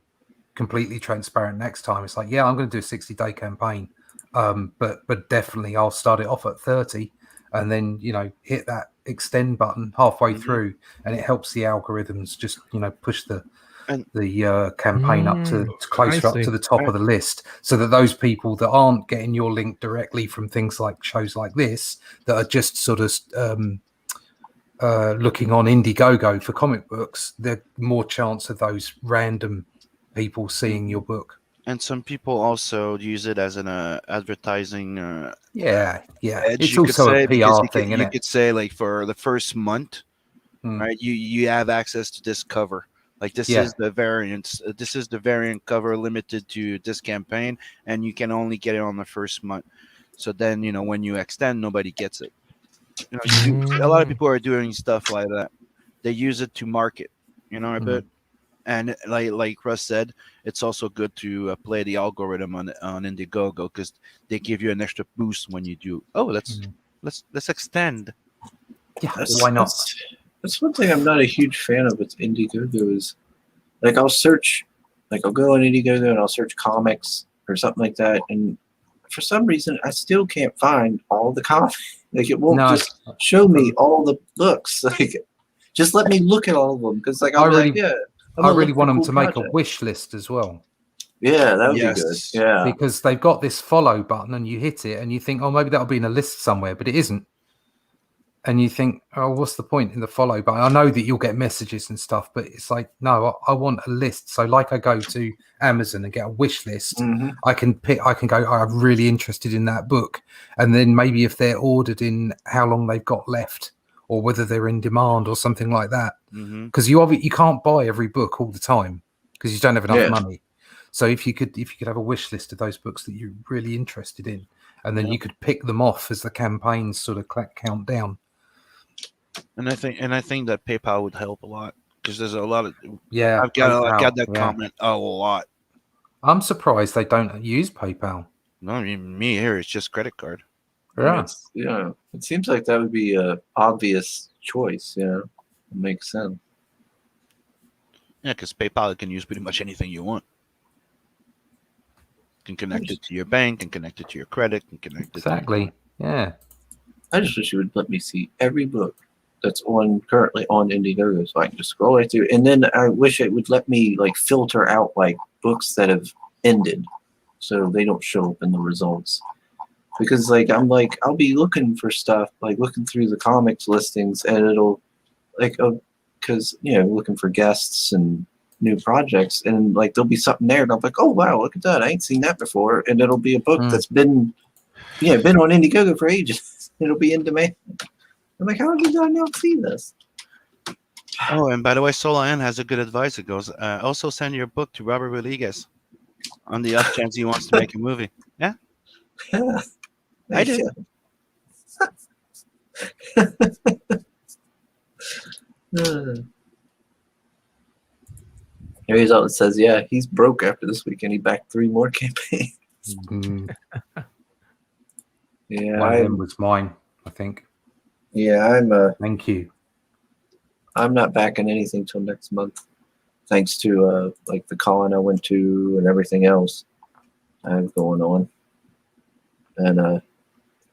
completely transparent next time. It's like, yeah, I'm going to do a 60-day campaign, but definitely I'll start it off at 30, and then hit that extend button halfway Mhm. through, and it helps the algorithms just push the And- campaign up to closer I up to see. the top of the list, so that those people that aren't getting your link directly from things like shows like this, that are just sort of looking on Indiegogo for comic books, there's more chance of those random people seeing your book. And some people also use it as an advertising Yeah. edge. It's you could also say, a because PR thing, isn't you it? could say, like, for the first month, Mm. right? You have access to this cover. Like, this Yeah. is the variant. This is the variant cover limited to this campaign, and you can only get it on the first month. So then when you extend, nobody gets it. A lot of people are doing stuff like that. They use it to market, a bit. And like Russ said, it's also good to play the algorithm on Indiegogo because they give you an extra boost when you do. Oh, let's extend. Yeah, That's, why not? that's one thing I'm not a huge fan of with Indiegogo is like I'll search, like I'll go on Indiegogo and I'll search comics or something like that, and for some reason I still can't find all the comics. Like it won't No. just show me all the books. Like just let me look at all of them because like I'll I be really- like, yeah. I really want them to make a wish list as well. Yeah, that would be good. Yes. Yeah. Because they've got this follow button and you hit it and you think, oh, maybe that'll be in a list somewhere, but it isn't. And you think, oh, what's the point in the follow button? I know that you'll get messages and stuff, but it's like, no, I want a list. So like I go to Amazon and get a wish list, I can go, oh, I'm really interested in that book. And then maybe if they're ordered in how long they've got left or whether they're in demand or something like that. Because you can't buy every book all the time because you don't have enough money. So if you could have a wish list of those books that you're really interested in, and then you could pick them off as the campaigns sort of count down. And I think that PayPal would help a lot because there's a lot of Yeah, I've got that PayPal, comment a lot. I'm surprised they don't use PayPal. No, I mean, me here, it's just credit card. Yeah, It seems like that would be a obvious choice. It makes sense. Yeah, because PayPal can use pretty much anything you want. Can connect it to your bank, can connect it to your credit, can connect it. exactly. Yeah. I just wish you would let me see every book that's currently on Indiegogo, so I can just scroll right through. And then I wish it would let me like filter out like books that have ended, so they don't show up in the results. Because I'll be looking for stuff, like looking through the comics listings, and it'll because looking for guests and new projects, and like there'll be something there, and I'm like, oh wow, look at that, I ain't seen that before, and it'll be a book that's been on Indiegogo for ages. It'll be in demand. I'm like, how did I not see this? Oh, and by the way, Solan has a good advice. It goes, also send your book to Robert Rodriguez on the off chance he wants to make a movie. Yeah, I did. Here's all it says. Yeah, he's broke after this weekend. He backed 3 more campaigns. Yeah, One of them was mine, I think. Yeah, Thank you. I'm not backing anything till next month, thanks to like the con I went to and everything else I have going on. And I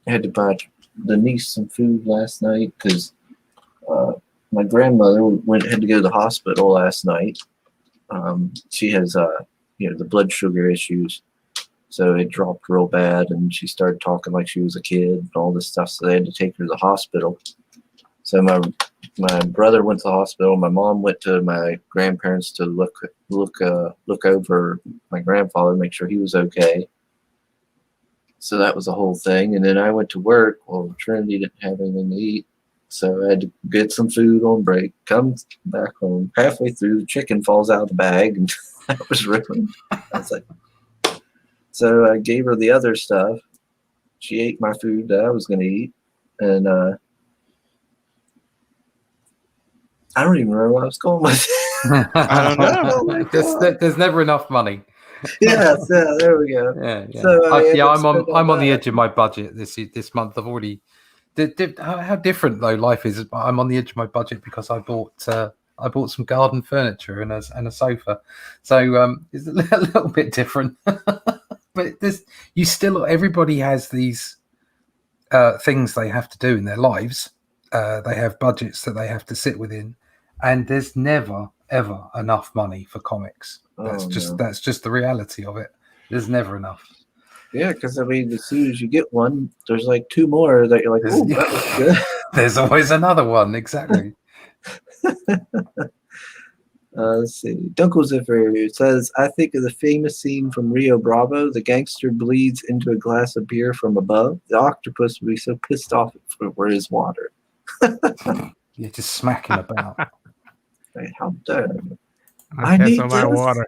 had to buy the niece some food last night because my grandmother had to go to the hospital last night. She has the blood sugar issues, so it dropped real bad, and she started talking like she was a kid and all this stuff. So they had to take her to the hospital. So my brother went to the hospital. My mom went to my grandparents to look over my grandfather, make sure he was okay. So that was the whole thing. And then I went to work. Well, Trinity didn't have anything to eat, so I had to get some food on break. Come back home. Halfway through, the chicken falls out of the bag, and that was ruined. I was like, so I gave her the other stuff. She ate my food that I was going to eat, and I don't even remember where I was going with it. I don't know. There's never enough money. Yeah, there we go. Yeah. So I'm on the edge of my budget this month. I've already. How different though life is. I'm on the edge of my budget because I bought some garden furniture and a sofa, so it's a little bit different. But everybody has these things they have to do in their lives. They have budgets that they have to sit within, and there's never ever enough money for comics. That's just the reality of it. There's never enough. Yeah, because I mean, as soon as you get one, there's like 2 more that you're like, oh, that was good. There's always another one. Exactly. Let's see. Dunkelziffer says, I think of the famous scene from Rio Bravo. The gangster bleeds into a glass of beer from above. The octopus would be so pissed off for his water. You're just smacking about. Like, how dare you? I piss on my this. water.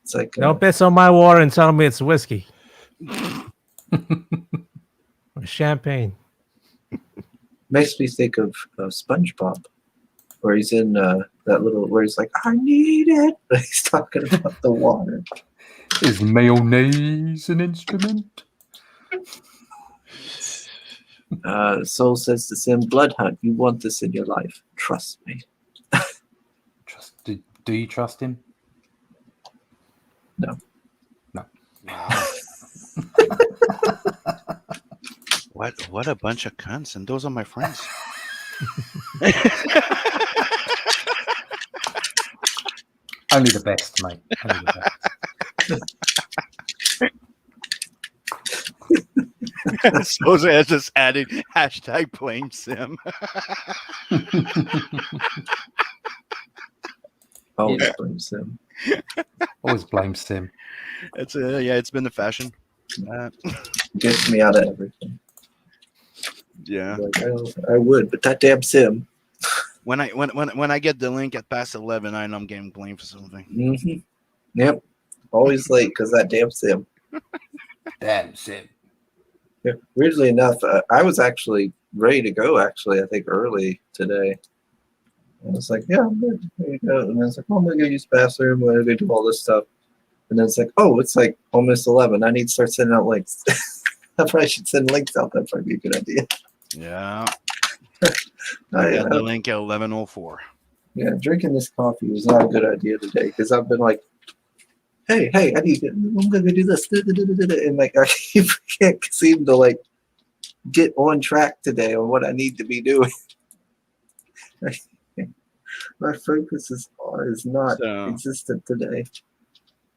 It's like Don't piss on my water and tell me it's whiskey. Or champagne. Makes me think of SpongeBob, where he's in where he's like, I need it. He's talking about the water. Is mayonnaise an instrument? Soul says to Sim, Blood Hunt, you want this in your life. Trust me. Do you trust him? No. Wow. What a bunch of cunts, and those are my friends. Only the best, mate. Only the best. So as just adding hashtag blame Sim. Always Yeah. blame Sim. Always blame Sim. It's been the fashion. Gets me out of everything. Yeah. Like, I would, but that damn Sim. When I get the link at past 11, I know I'm getting blamed for something. Mm-hmm. Yep. Always late because that damn Sim. Damn Sim. Yeah. Weirdly enough, I was actually ready to go. Actually, I think early today. I was like, "Yeah, I'm good." There you go. And I was like, "Oh, I'm gonna go use the bathroom. I'm gonna go do all this stuff." And then it's like, "Oh, it's like almost 11. I need to start sending out links." I probably should send links out. That'd probably be a good idea. Yeah. I got the link at 11:04. Yeah, drinking this coffee was not a good idea today because I've been like, "Hey, I need to. I'm gonna do this," and like I can't seem to like get on track today on what I need to be doing. My focus is not existent today.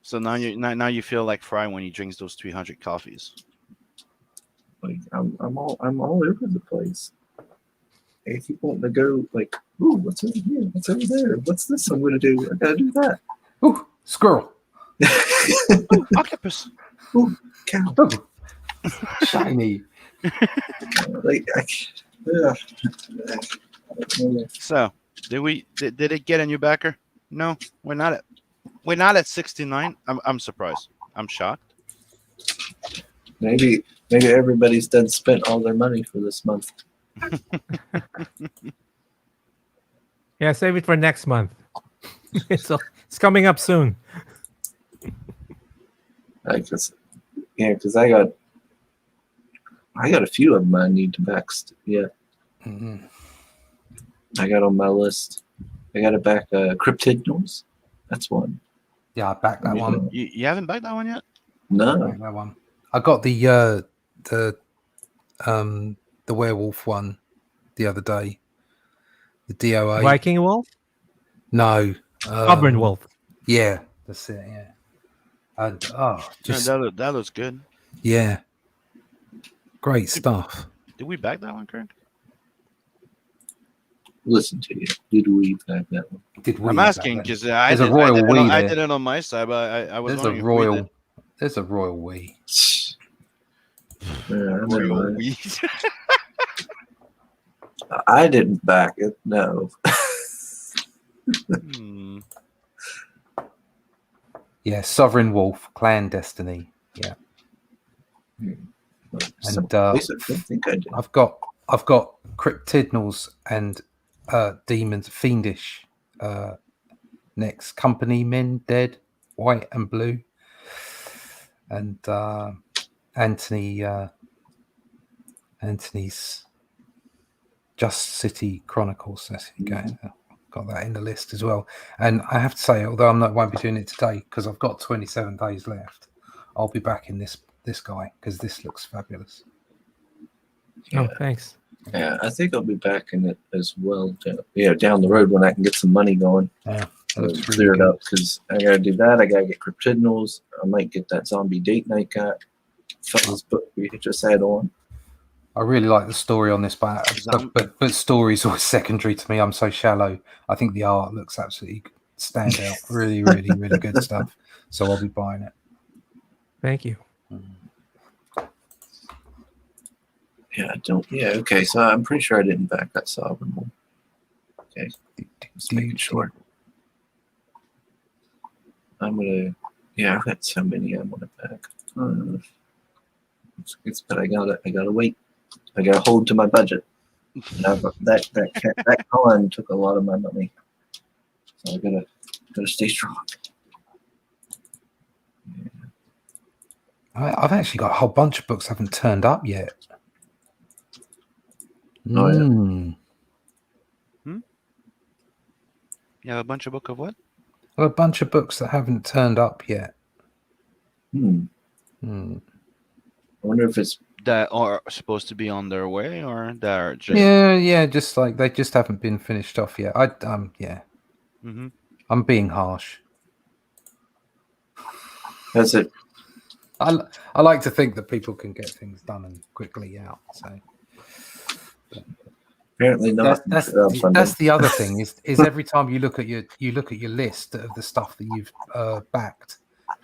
So now you feel like Fry when he drinks those 300 coffees. Like I'm all over the place. I keep wanting to go like, ooh, what's over here? What's over there? What's this I'm gonna do? I gotta do that. Ooh, squirrel. Ooh, octopus. Ooh, cow. Ooh, shiny. Like So did it get a new backer? No, we're not at 69. I'm surprised. I'm shocked. maybe everybody's done spent all their money for this month. Yeah, save it for next month. it's coming up soon. Because I got a few of them I need to back. Yeah, Mm-hmm. I got on my list. I got to back Cryptidnals. That's one. Yeah, I backed that one. You haven't backed that one yet? No. Backed that one. I got the werewolf one the other day. The DOA. Viking Wolf? No. Stubborn Wolf. Yeah, that's it. Yeah. And just that looks good. yeah, great stuff. Did we back that one, Kirk? Listen to you. Did we back that one? Did we? I'm asking because I There's a royal we I there. did it on my side, but I was There's a wondering if we royal. There's a royal we. Yeah, I did. know, Royal right? we. I didn't back it. No. Hmm. Yeah, Sovereign Wolf, Clan Destiny. Yeah, and I think I did. I've got Cryptidnals and Demons, Fiendish. Next, Company Men Dead, White and Blue, and Anthony's Just City Chronicles. That's got that in the list as well. And I have to say, although won't be doing it today because I've got 27 days left, I'll be back in this guy because this looks fabulous. Yeah. Oh, thanks. Yeah, I think I'll be back in it as well. Down the road when I can get some money going. Yeah, that looks Clear really it good. up because I gotta do that. I gotta get Cryptidnals. I might get that zombie date night fellas book we just had on. I really like the story on this, but story's always secondary to me. I'm so shallow. I think the art looks absolutely stand out. Really, really, really good stuff. So I'll be buying it. Thank you. Yeah, I don't. Yeah, okay. So I'm pretty sure I didn't back that sovereign one. Okay, just making sure. I'm gonna. Yeah, I've got so many I want to back. But I gotta wait. I gotta hold to my budget. And that con took a lot of my money, so I gotta stay strong. I've actually got a whole bunch of books that haven't turned up yet. Oh, yeah. Mm. You have a bunch of book of what? I've got a bunch of books that haven't turned up yet. Hmm. Hmm. I wonder if it's That are supposed to be on their way, or that are just Yeah, just like they just haven't been finished off yet. Yeah, Mhm. I'm being harsh. that's it. I like to think that people can get things done and quickly out. So Apparently not. that's the other thing is every time you look at your list of the stuff that you've backed,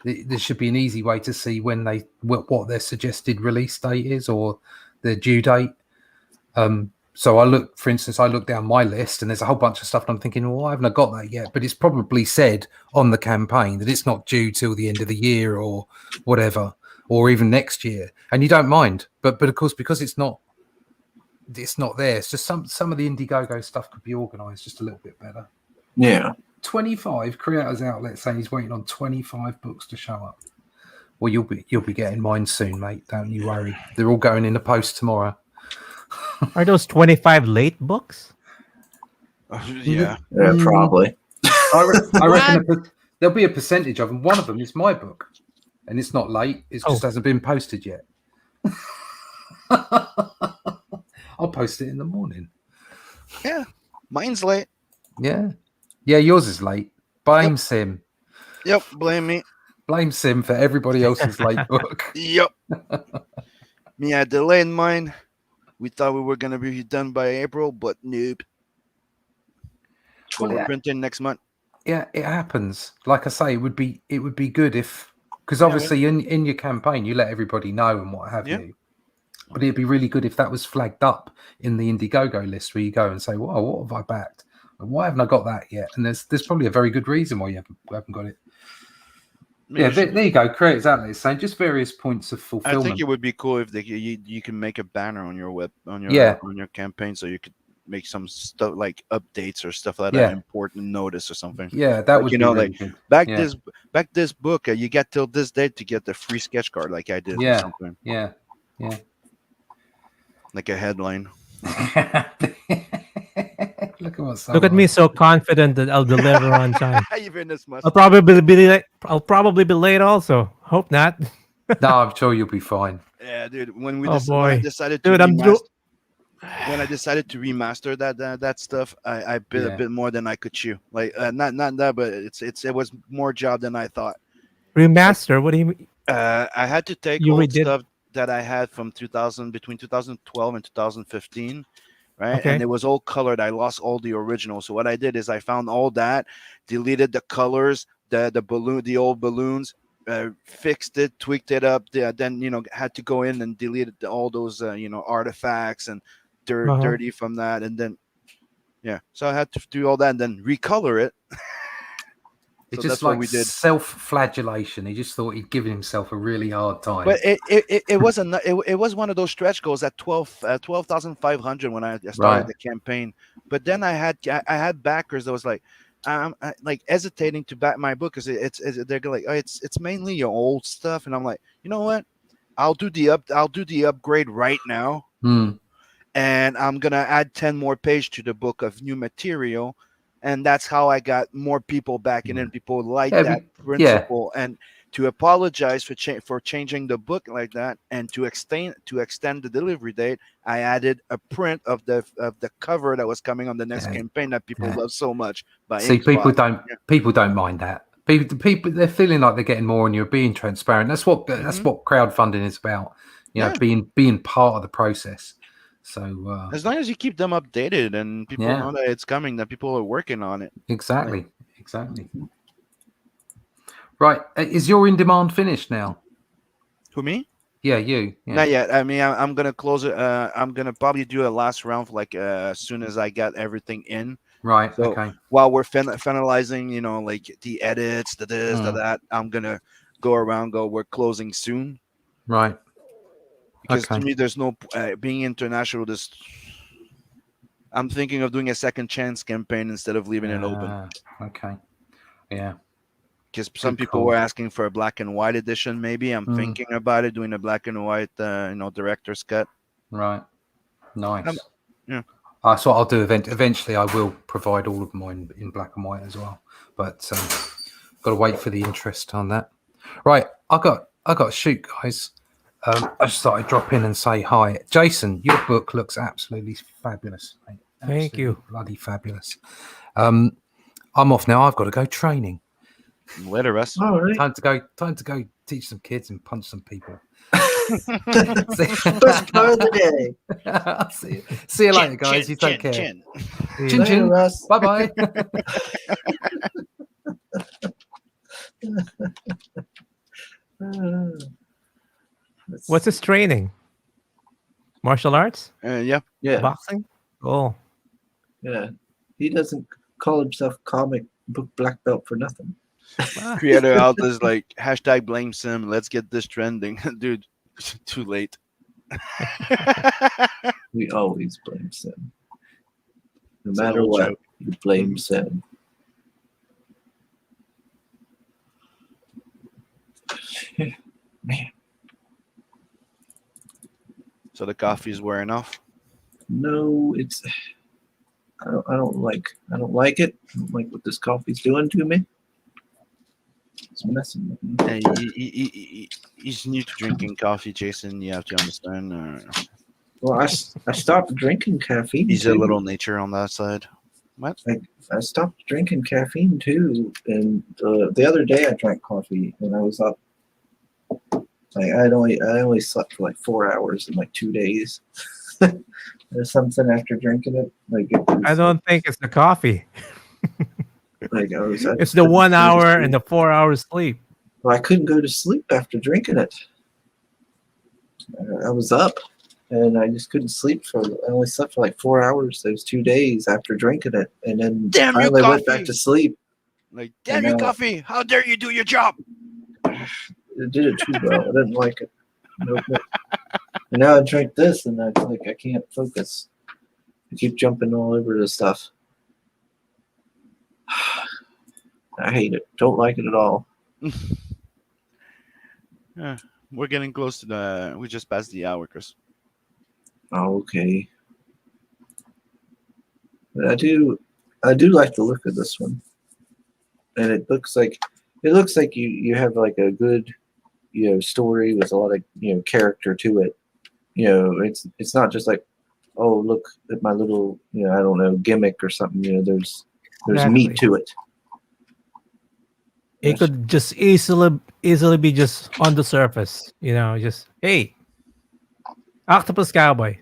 there should be an easy way to see when what their suggested release date is or their due date. So I look down my list and there's a whole bunch of stuff and I'm thinking, well, why haven't I got that yet? But it's probably said on the campaign that it's not due till the end of the year or whatever, or even next year. And you don't mind. But of course, because it's not there. It's just some of the Indiegogo stuff could be organized just a little bit better. Yeah. 25 creators outlet saying he's waiting on 25 books to show up. Well, you'll be getting mine soon, mate. Don't you worry. They're all going in the post tomorrow. Are those 25 late books? Yeah. Yeah, probably. I reckon there'll be a percentage of them. One of them is my book, and it's not late. It just hasn't been posted yet. I'll post it in the morning. Yeah. Mine's late. Yeah, yours is late. Blame Sim. Yep. Blame me. Blame Sim for everybody else's late book. Yep. Me, I delayed mine. We thought we were gonna be done by April, but nope. But we're printing next month. Yeah, it happens. Like I say, it would be good if, because obviously in your campaign you let everybody know and what have you. But it'd be really good if that was flagged up in the Indiegogo list where you go and say, "Well, what have I backed? Why haven't I got that yet?" And there's probably a very good reason why you haven't got it. Yeah, there you go. Creators Outlet saying just various points of fulfillment. I think it would be cool if you can make a banner on your on your campaign, so you could make some stuff like updates or stuff like that, important notice or something. Yeah, that would be really good. Back this book. You get till this date to get the free sketch card, like I did. Or something. Yeah. Like a headline. Look at me, so confident that I'll deliver on time. Even this much. I'll probably be late also. Hope not. No, I'm sure you'll be fine. Yeah, dude. When when I decided to when I decided to remaster that stuff, I bit a bit more than I could chew. Like not that, but it was more job than I thought. Remaster? What do you mean? I had to take old stuff that I had from between 2012 and 2015, right? Okay. And it was all colored. I lost all the original. So what I did is I found all that, deleted the colors, the old balloons, fixed it, tweaked it up. Then had to go in and delete all those artifacts and dirty from that, and then so I had to do all that and then recolor it. It's just like self-flagellation. He just thought he'd given himself a really hard time. But it was one of those stretch goals at 12,500 when I started the campaign. But then I had backers that was like, I'm like hesitating to back my book because they're like, oh, it's mainly your old stuff, and I'm like, you know what? I'll do the upgrade right now, and I'm gonna add 10 more pages to the book of new material. And that's how I got more people backing in. People like that principle, and to apologize for changing the book like that, and to extend the delivery date, I added a print of the cover that was coming on the next campaign that people love so much. See, people don't mind that. People they're feeling like they're getting more, and you're being transparent. That's what crowdfunding is about. Being part of the process. So as long as you keep them updated and people know that it's coming, that people are working on it. Exactly. Right. Is your in demand finished now? Who, me? Yeah, you. Yeah. Not yet. I mean, I'm gonna close it. I'm gonna probably do a last round for as soon as I got everything in. Right. So okay. While we're finalizing, like the edits, the that, I'm gonna go around. We're closing soon. Right. because Okay. to me, there's no being international. I'm thinking of doing a second chance campaign instead of leaving it open. Okay. Yeah. Because some Good people call. were asking for a black and white edition. Maybe I'm Mm. thinking about it, doing a black and white, director's cut. Right. Nice. Yeah. That's what I'll do. Eventually, I will provide all of mine in black and white as well. But got to wait for the interest on that. Right. I got to shoot, guys. I just thought I'd drop in and say hi. Jason, your book looks absolutely fabulous, mate. Thank you. Absolutely bloody fabulous. I'm off now. I've got to go training. Later, Russ. All right. Time to go teach some kids and punch some people. First part of the day. See you later, guys. You take care. Chin. Chin Later, chin. Russ. Bye bye. What's his training? Martial arts? Yeah. Yeah, Boxing? Oh, yeah. He doesn't call himself comic book black belt for nothing. Creator out is like hashtag blame Sim. Let's get this trending, dude. Too late. We always blame Sim. No It's an matter old what, joke. you blame Sim. Man, So the coffee's wearing off. no, it's. I don't like it. I don't like what this coffee's doing to me. It's messing with me. Hey, he's new to drinking coffee, Jason. You have to understand. Well, I stopped drinking caffeine. He's too. a little nature on that side. What? I stopped drinking caffeine too, and the other day I drank coffee, and I was up. Like I only slept for like 4 hours in like 2 days, or something after drinking it. Like it was, I don't think it's the coffee. like I was. I It's the couldn't 1 go to hour sleep. and the 4 hours sleep. Well, I couldn't go to sleep after drinking it. I was up, and I just couldn't sleep for. I only slept for like 4 hours those 2 days after drinking it, and then Damn you, finally went back coffee! to sleep. Like, damn you, know. coffee! How dare you do your job? It did it too well. I didn't like it. Nope. And now I drink this, and it's like I can't focus. I keep jumping all over the stuff. I hate it. Don't like it at all. We're getting close to the. We just passed the hour, Chris. Oh, okay. But I do like the look of this one, and it looks like you have like a good, story with a lot of character to it. It's not just like, oh, look at my little I don't know, gimmick or something. There's meat Exactly. to it. It could just easily be just on the surface, just hey, octopus cowboy.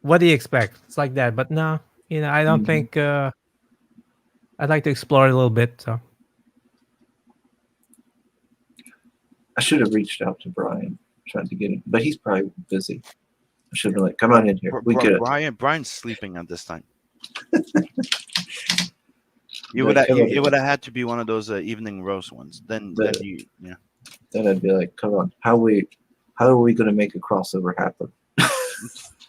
What do you expect? It's like that, but no, I don't Mhm. think. I'd like to explore it a little bit. So I should have reached out to Brian, tried to get him, but he's probably busy. I should have been like, come on in here. We get it. Brian's sleeping at this time. You Like, would have come on. it would have had to be one of those evening roast ones. Then yeah. Then I'd be like, come on, how are we going to make a crossover happen? oh,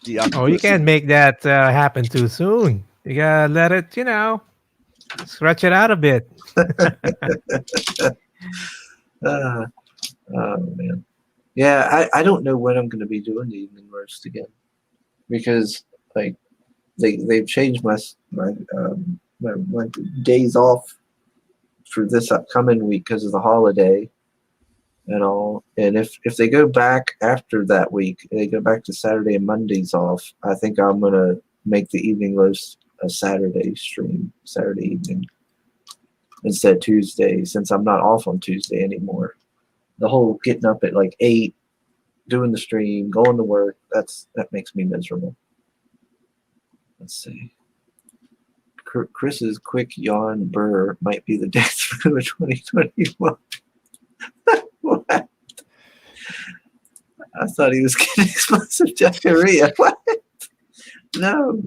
you octopus. can't make that happen too soon. You gotta let it, stretch it out a bit. Oh man, yeah. I don't know when I'm going to be doing the evening roast again, because like they've changed my days off for this upcoming week because of the holiday and all. And if they go back after that week, they go back to Saturday and Mondays off, I think I'm going to make the evening roast a Saturday stream, Saturday evening, instead of Tuesday, since I'm not off on Tuesday anymore. The whole getting up at like 8, doing the stream, going to work, that makes me miserable. Let's see. Chris's quick yawn burr might be the death of 2021. What? I thought he was getting explosive diarrhea. What? No.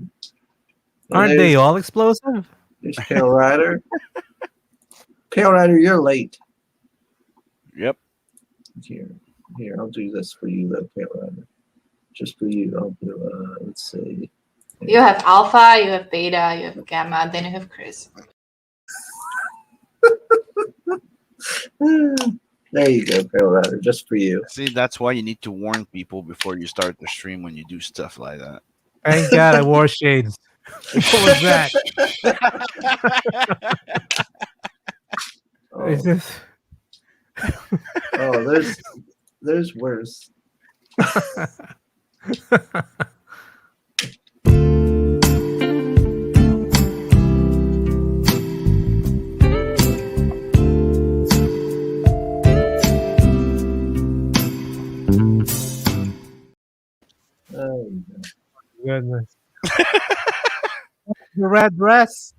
Aren't they all explosive? There's Pale Rider. Pale Rider, you're late. Yep. Here, I'll do this for you, though, Pale Rider. Just for you. I'll do. Let's see. You have alpha, you have beta, you have gamma, then you have Chris. There you go, Pale Rider. Just for you. See, that's why you need to warn people before you start the stream when you do stuff like that. Thank God I wore shades. What was that? Oh, Is this? oh, there's worse. Oh, Goodness. The red dress.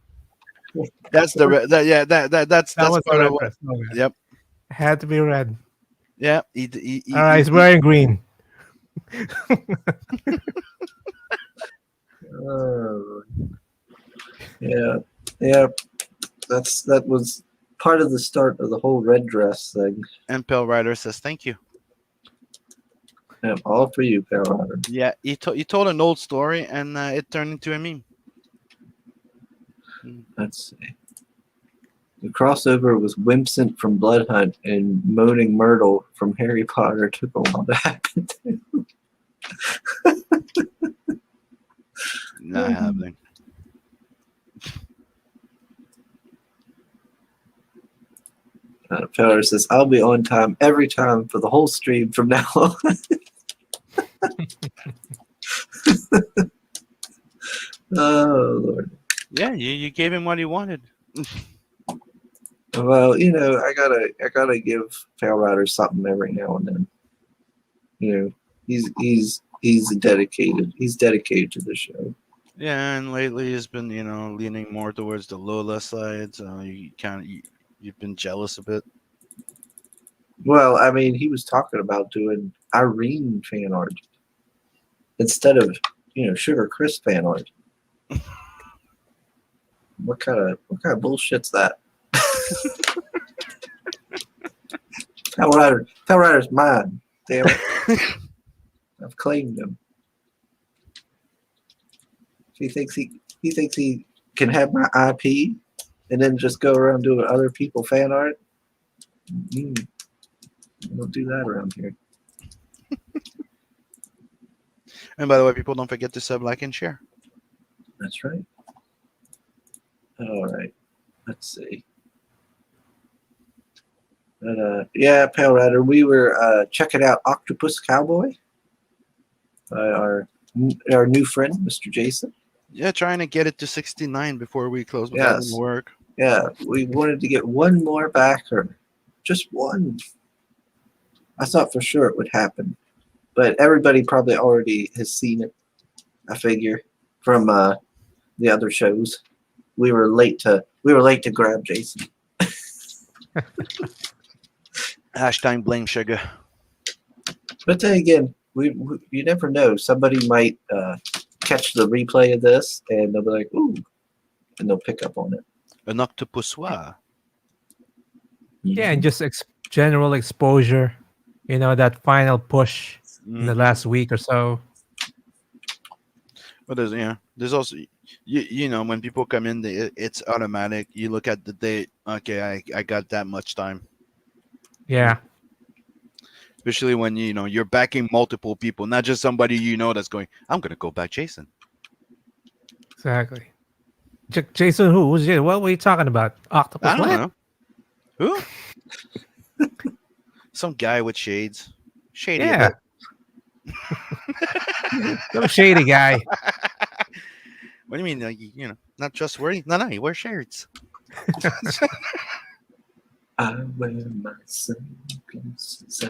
That's the that's That was the part of red what. dress. Okay. Yep. Had to be red. Yeah. All right, he's wearing green. oh. Yeah, yeah. That was part of the start of the whole red dress thing. And Pale Rider says thank you. Yeah, all for you, Pale Rider. Yeah, you told an old story and it turned into a meme. Let's see. The crossover was Wimpsent from Bloodhunt and Moaning Myrtle from Harry Potter took a while to happen. Not happening. Pale Rider says, "I'll be on time every time for the whole stream from now on." Oh Lord. Yeah, you gave him what he wanted. Well, you know, I gotta give Pale Rider something every now and then. You know, he's dedicated. He's dedicated to the show. Yeah, and lately he's been leaning more towards the Lola side. So you've been jealous a bit. Well, I mean, he was talking about doing Irene fan art instead of Sugar Chris fan art. What kind of bullshit's that? Pale Rider's mine. Damn it! I've claimed him. He thinks he can have my IP and then just go around doing other people fan art. We don't do that around here. And by the way, people, don't forget to sub, like, and share. That's right. All right. Let's see. But, yeah, Pale Rider, we were checking out Octopus Cowboy by our new friend, Mr. Jason. Yeah, trying to get it to 69 before we close, but that Yes. didn't work. Yeah, we wanted to get one more backer. Just one. I thought for sure it would happen. But everybody probably already has seen it, I figure, from the other shows. We were late to grab Jason. Hashtag blame sugar. But then again, we you never know. Somebody might catch the replay of this and they'll be like, "Ooh," and they'll pick up on it. An octopussoir. Yeah, and just general exposure. That final push in the last week or so. But there's also when people come in, it's automatic. You look at the date. Okay, I got that much time. Yeah. Especially when you're backing multiple people, not just somebody that's going. I'm gonna go back, Jason. Exactly. Jason, who? Who's Jason? What were you talking about? Octopus? I don't what? know. Who? Some guy with shades. Shady. a Yeah. bit. Some shady guy. What do you mean? Not trustworthy? No, he wears shirts. I wear my sunglasses.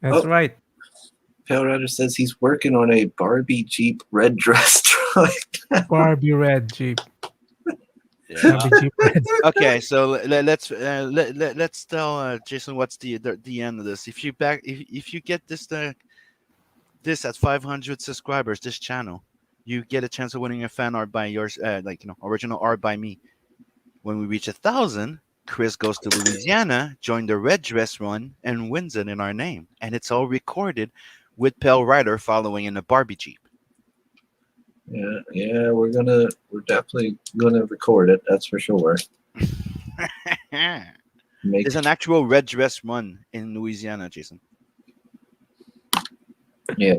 That's Oh. right. Pale Rider says he's working on a Barbie Jeep red dress drawing. Barbie Red Jeep. Yeah. Barbie Jeep Red. Okay, so let's tell Jason what's the end of this. If you get this at 500 subscribers, this channel, you get a chance of winning a fan art by yours, original art by me. When we reach 1,000, Chris goes to Louisiana, joined the Red Dress Run, and wins it in our name. And it's all recorded with Pale Rider following in a Barbie Jeep. Yeah, we're definitely gonna record it. That's for sure. Make There's an actual Red Dress Run in Louisiana, Jason.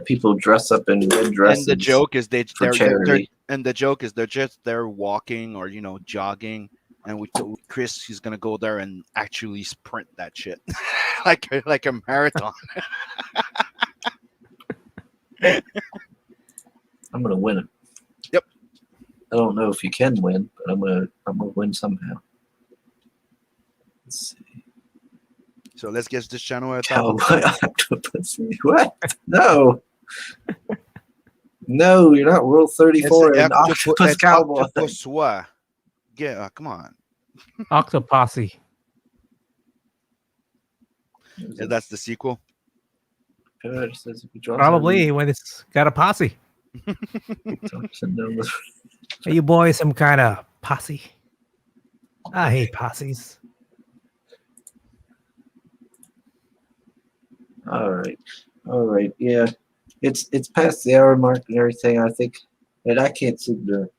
people dress up in red dresses. And the joke is for they're charity. and the joke is they're just there walking or jogging, and we told Chris he's gonna go there and actually sprint that shit like a marathon. I'm gonna win it. Yep. I don't know if you can win, but I'm gonna win somehow. Let's see. So let's get this channel at top. Cowboy octopus. What? No. No, you're not World 34 in Octopus Cowboy. Octopus. Yeah, come on. Octoposse. Yeah, that's the sequel. It says if you draw Probably when it's got a posse. something- Are you boys some kind of posse? I hate posses. All right. Yeah, it's past the hour mark and everything. I think, and I can't seem to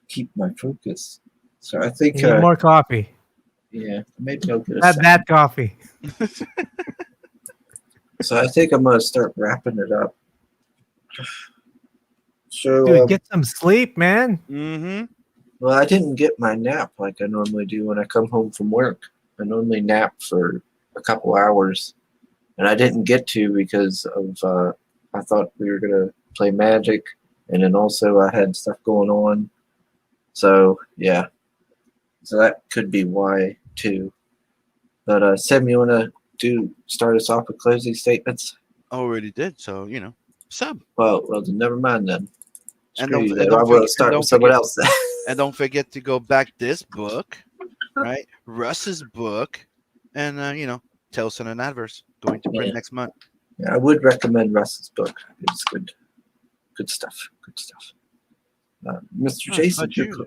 keep my focus. So I think, You need more coffee. yeah, maybe I'll get a Not second. that coffee. So I think I'm gonna start wrapping it up. So, Dude, get some sleep, man. Mm-hmm. well, I didn't get my nap like I normally do when I come home from work. I normally nap for a couple hours, and I didn't get to because of I thought we were gonna play Magic, and then also I had stuff going on. So yeah, so that could be why too. But Sam, you wanna start us off with closing statements? Already did. So sub. Well, then never mind then. And Screw don't- you and then. don't I will forget- start and with don't someone forget- else then. And don't forget to go back this book, right? Russ's book, and Tales from an Adverse going to print Yeah. next month. Yeah, I would recommend Russ's book. It's good stuff. Good stuff. Mr. Oh, Jason, not you.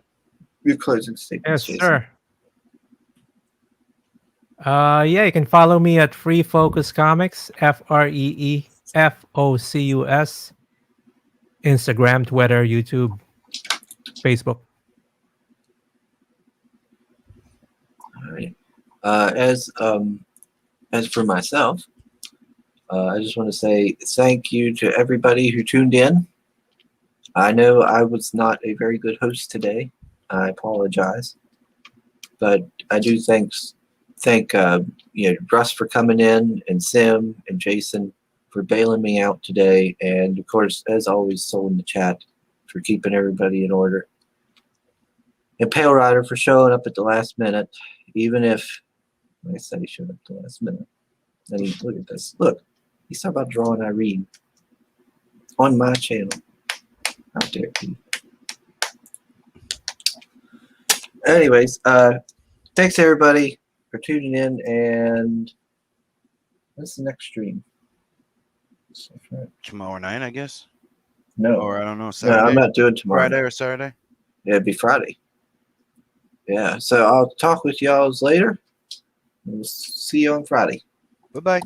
your closing statements, Yes, Jason. sir. Yeah, you can follow me at Free Focus Comics, FREEFOCUS, Instagram, Twitter, YouTube, Facebook. All right. As for myself, I just want to say thank you to everybody who tuned in. I know I was not a very good host today. I apologize, but I do thank Russ for coming in, and Sim and Jason for bailing me out today, and of course, as always, Soul in the chat for keeping everybody in order, and Pale Rider for showing up at the last minute, even if like I said he showed up at the last minute. And look at this. Look, he's talking about drawing Irene on my channel. How dare he? Anyways, thanks everybody for tuning in, and what's the next stream? Tomorrow night, I guess. No, Or I don't know. no, Saturday, I'm not doing tomorrow. Friday or Saturday. Yeah, it'd be Friday. Yeah, so I'll talk with y'all later. We'll see you on Friday. Bye bye.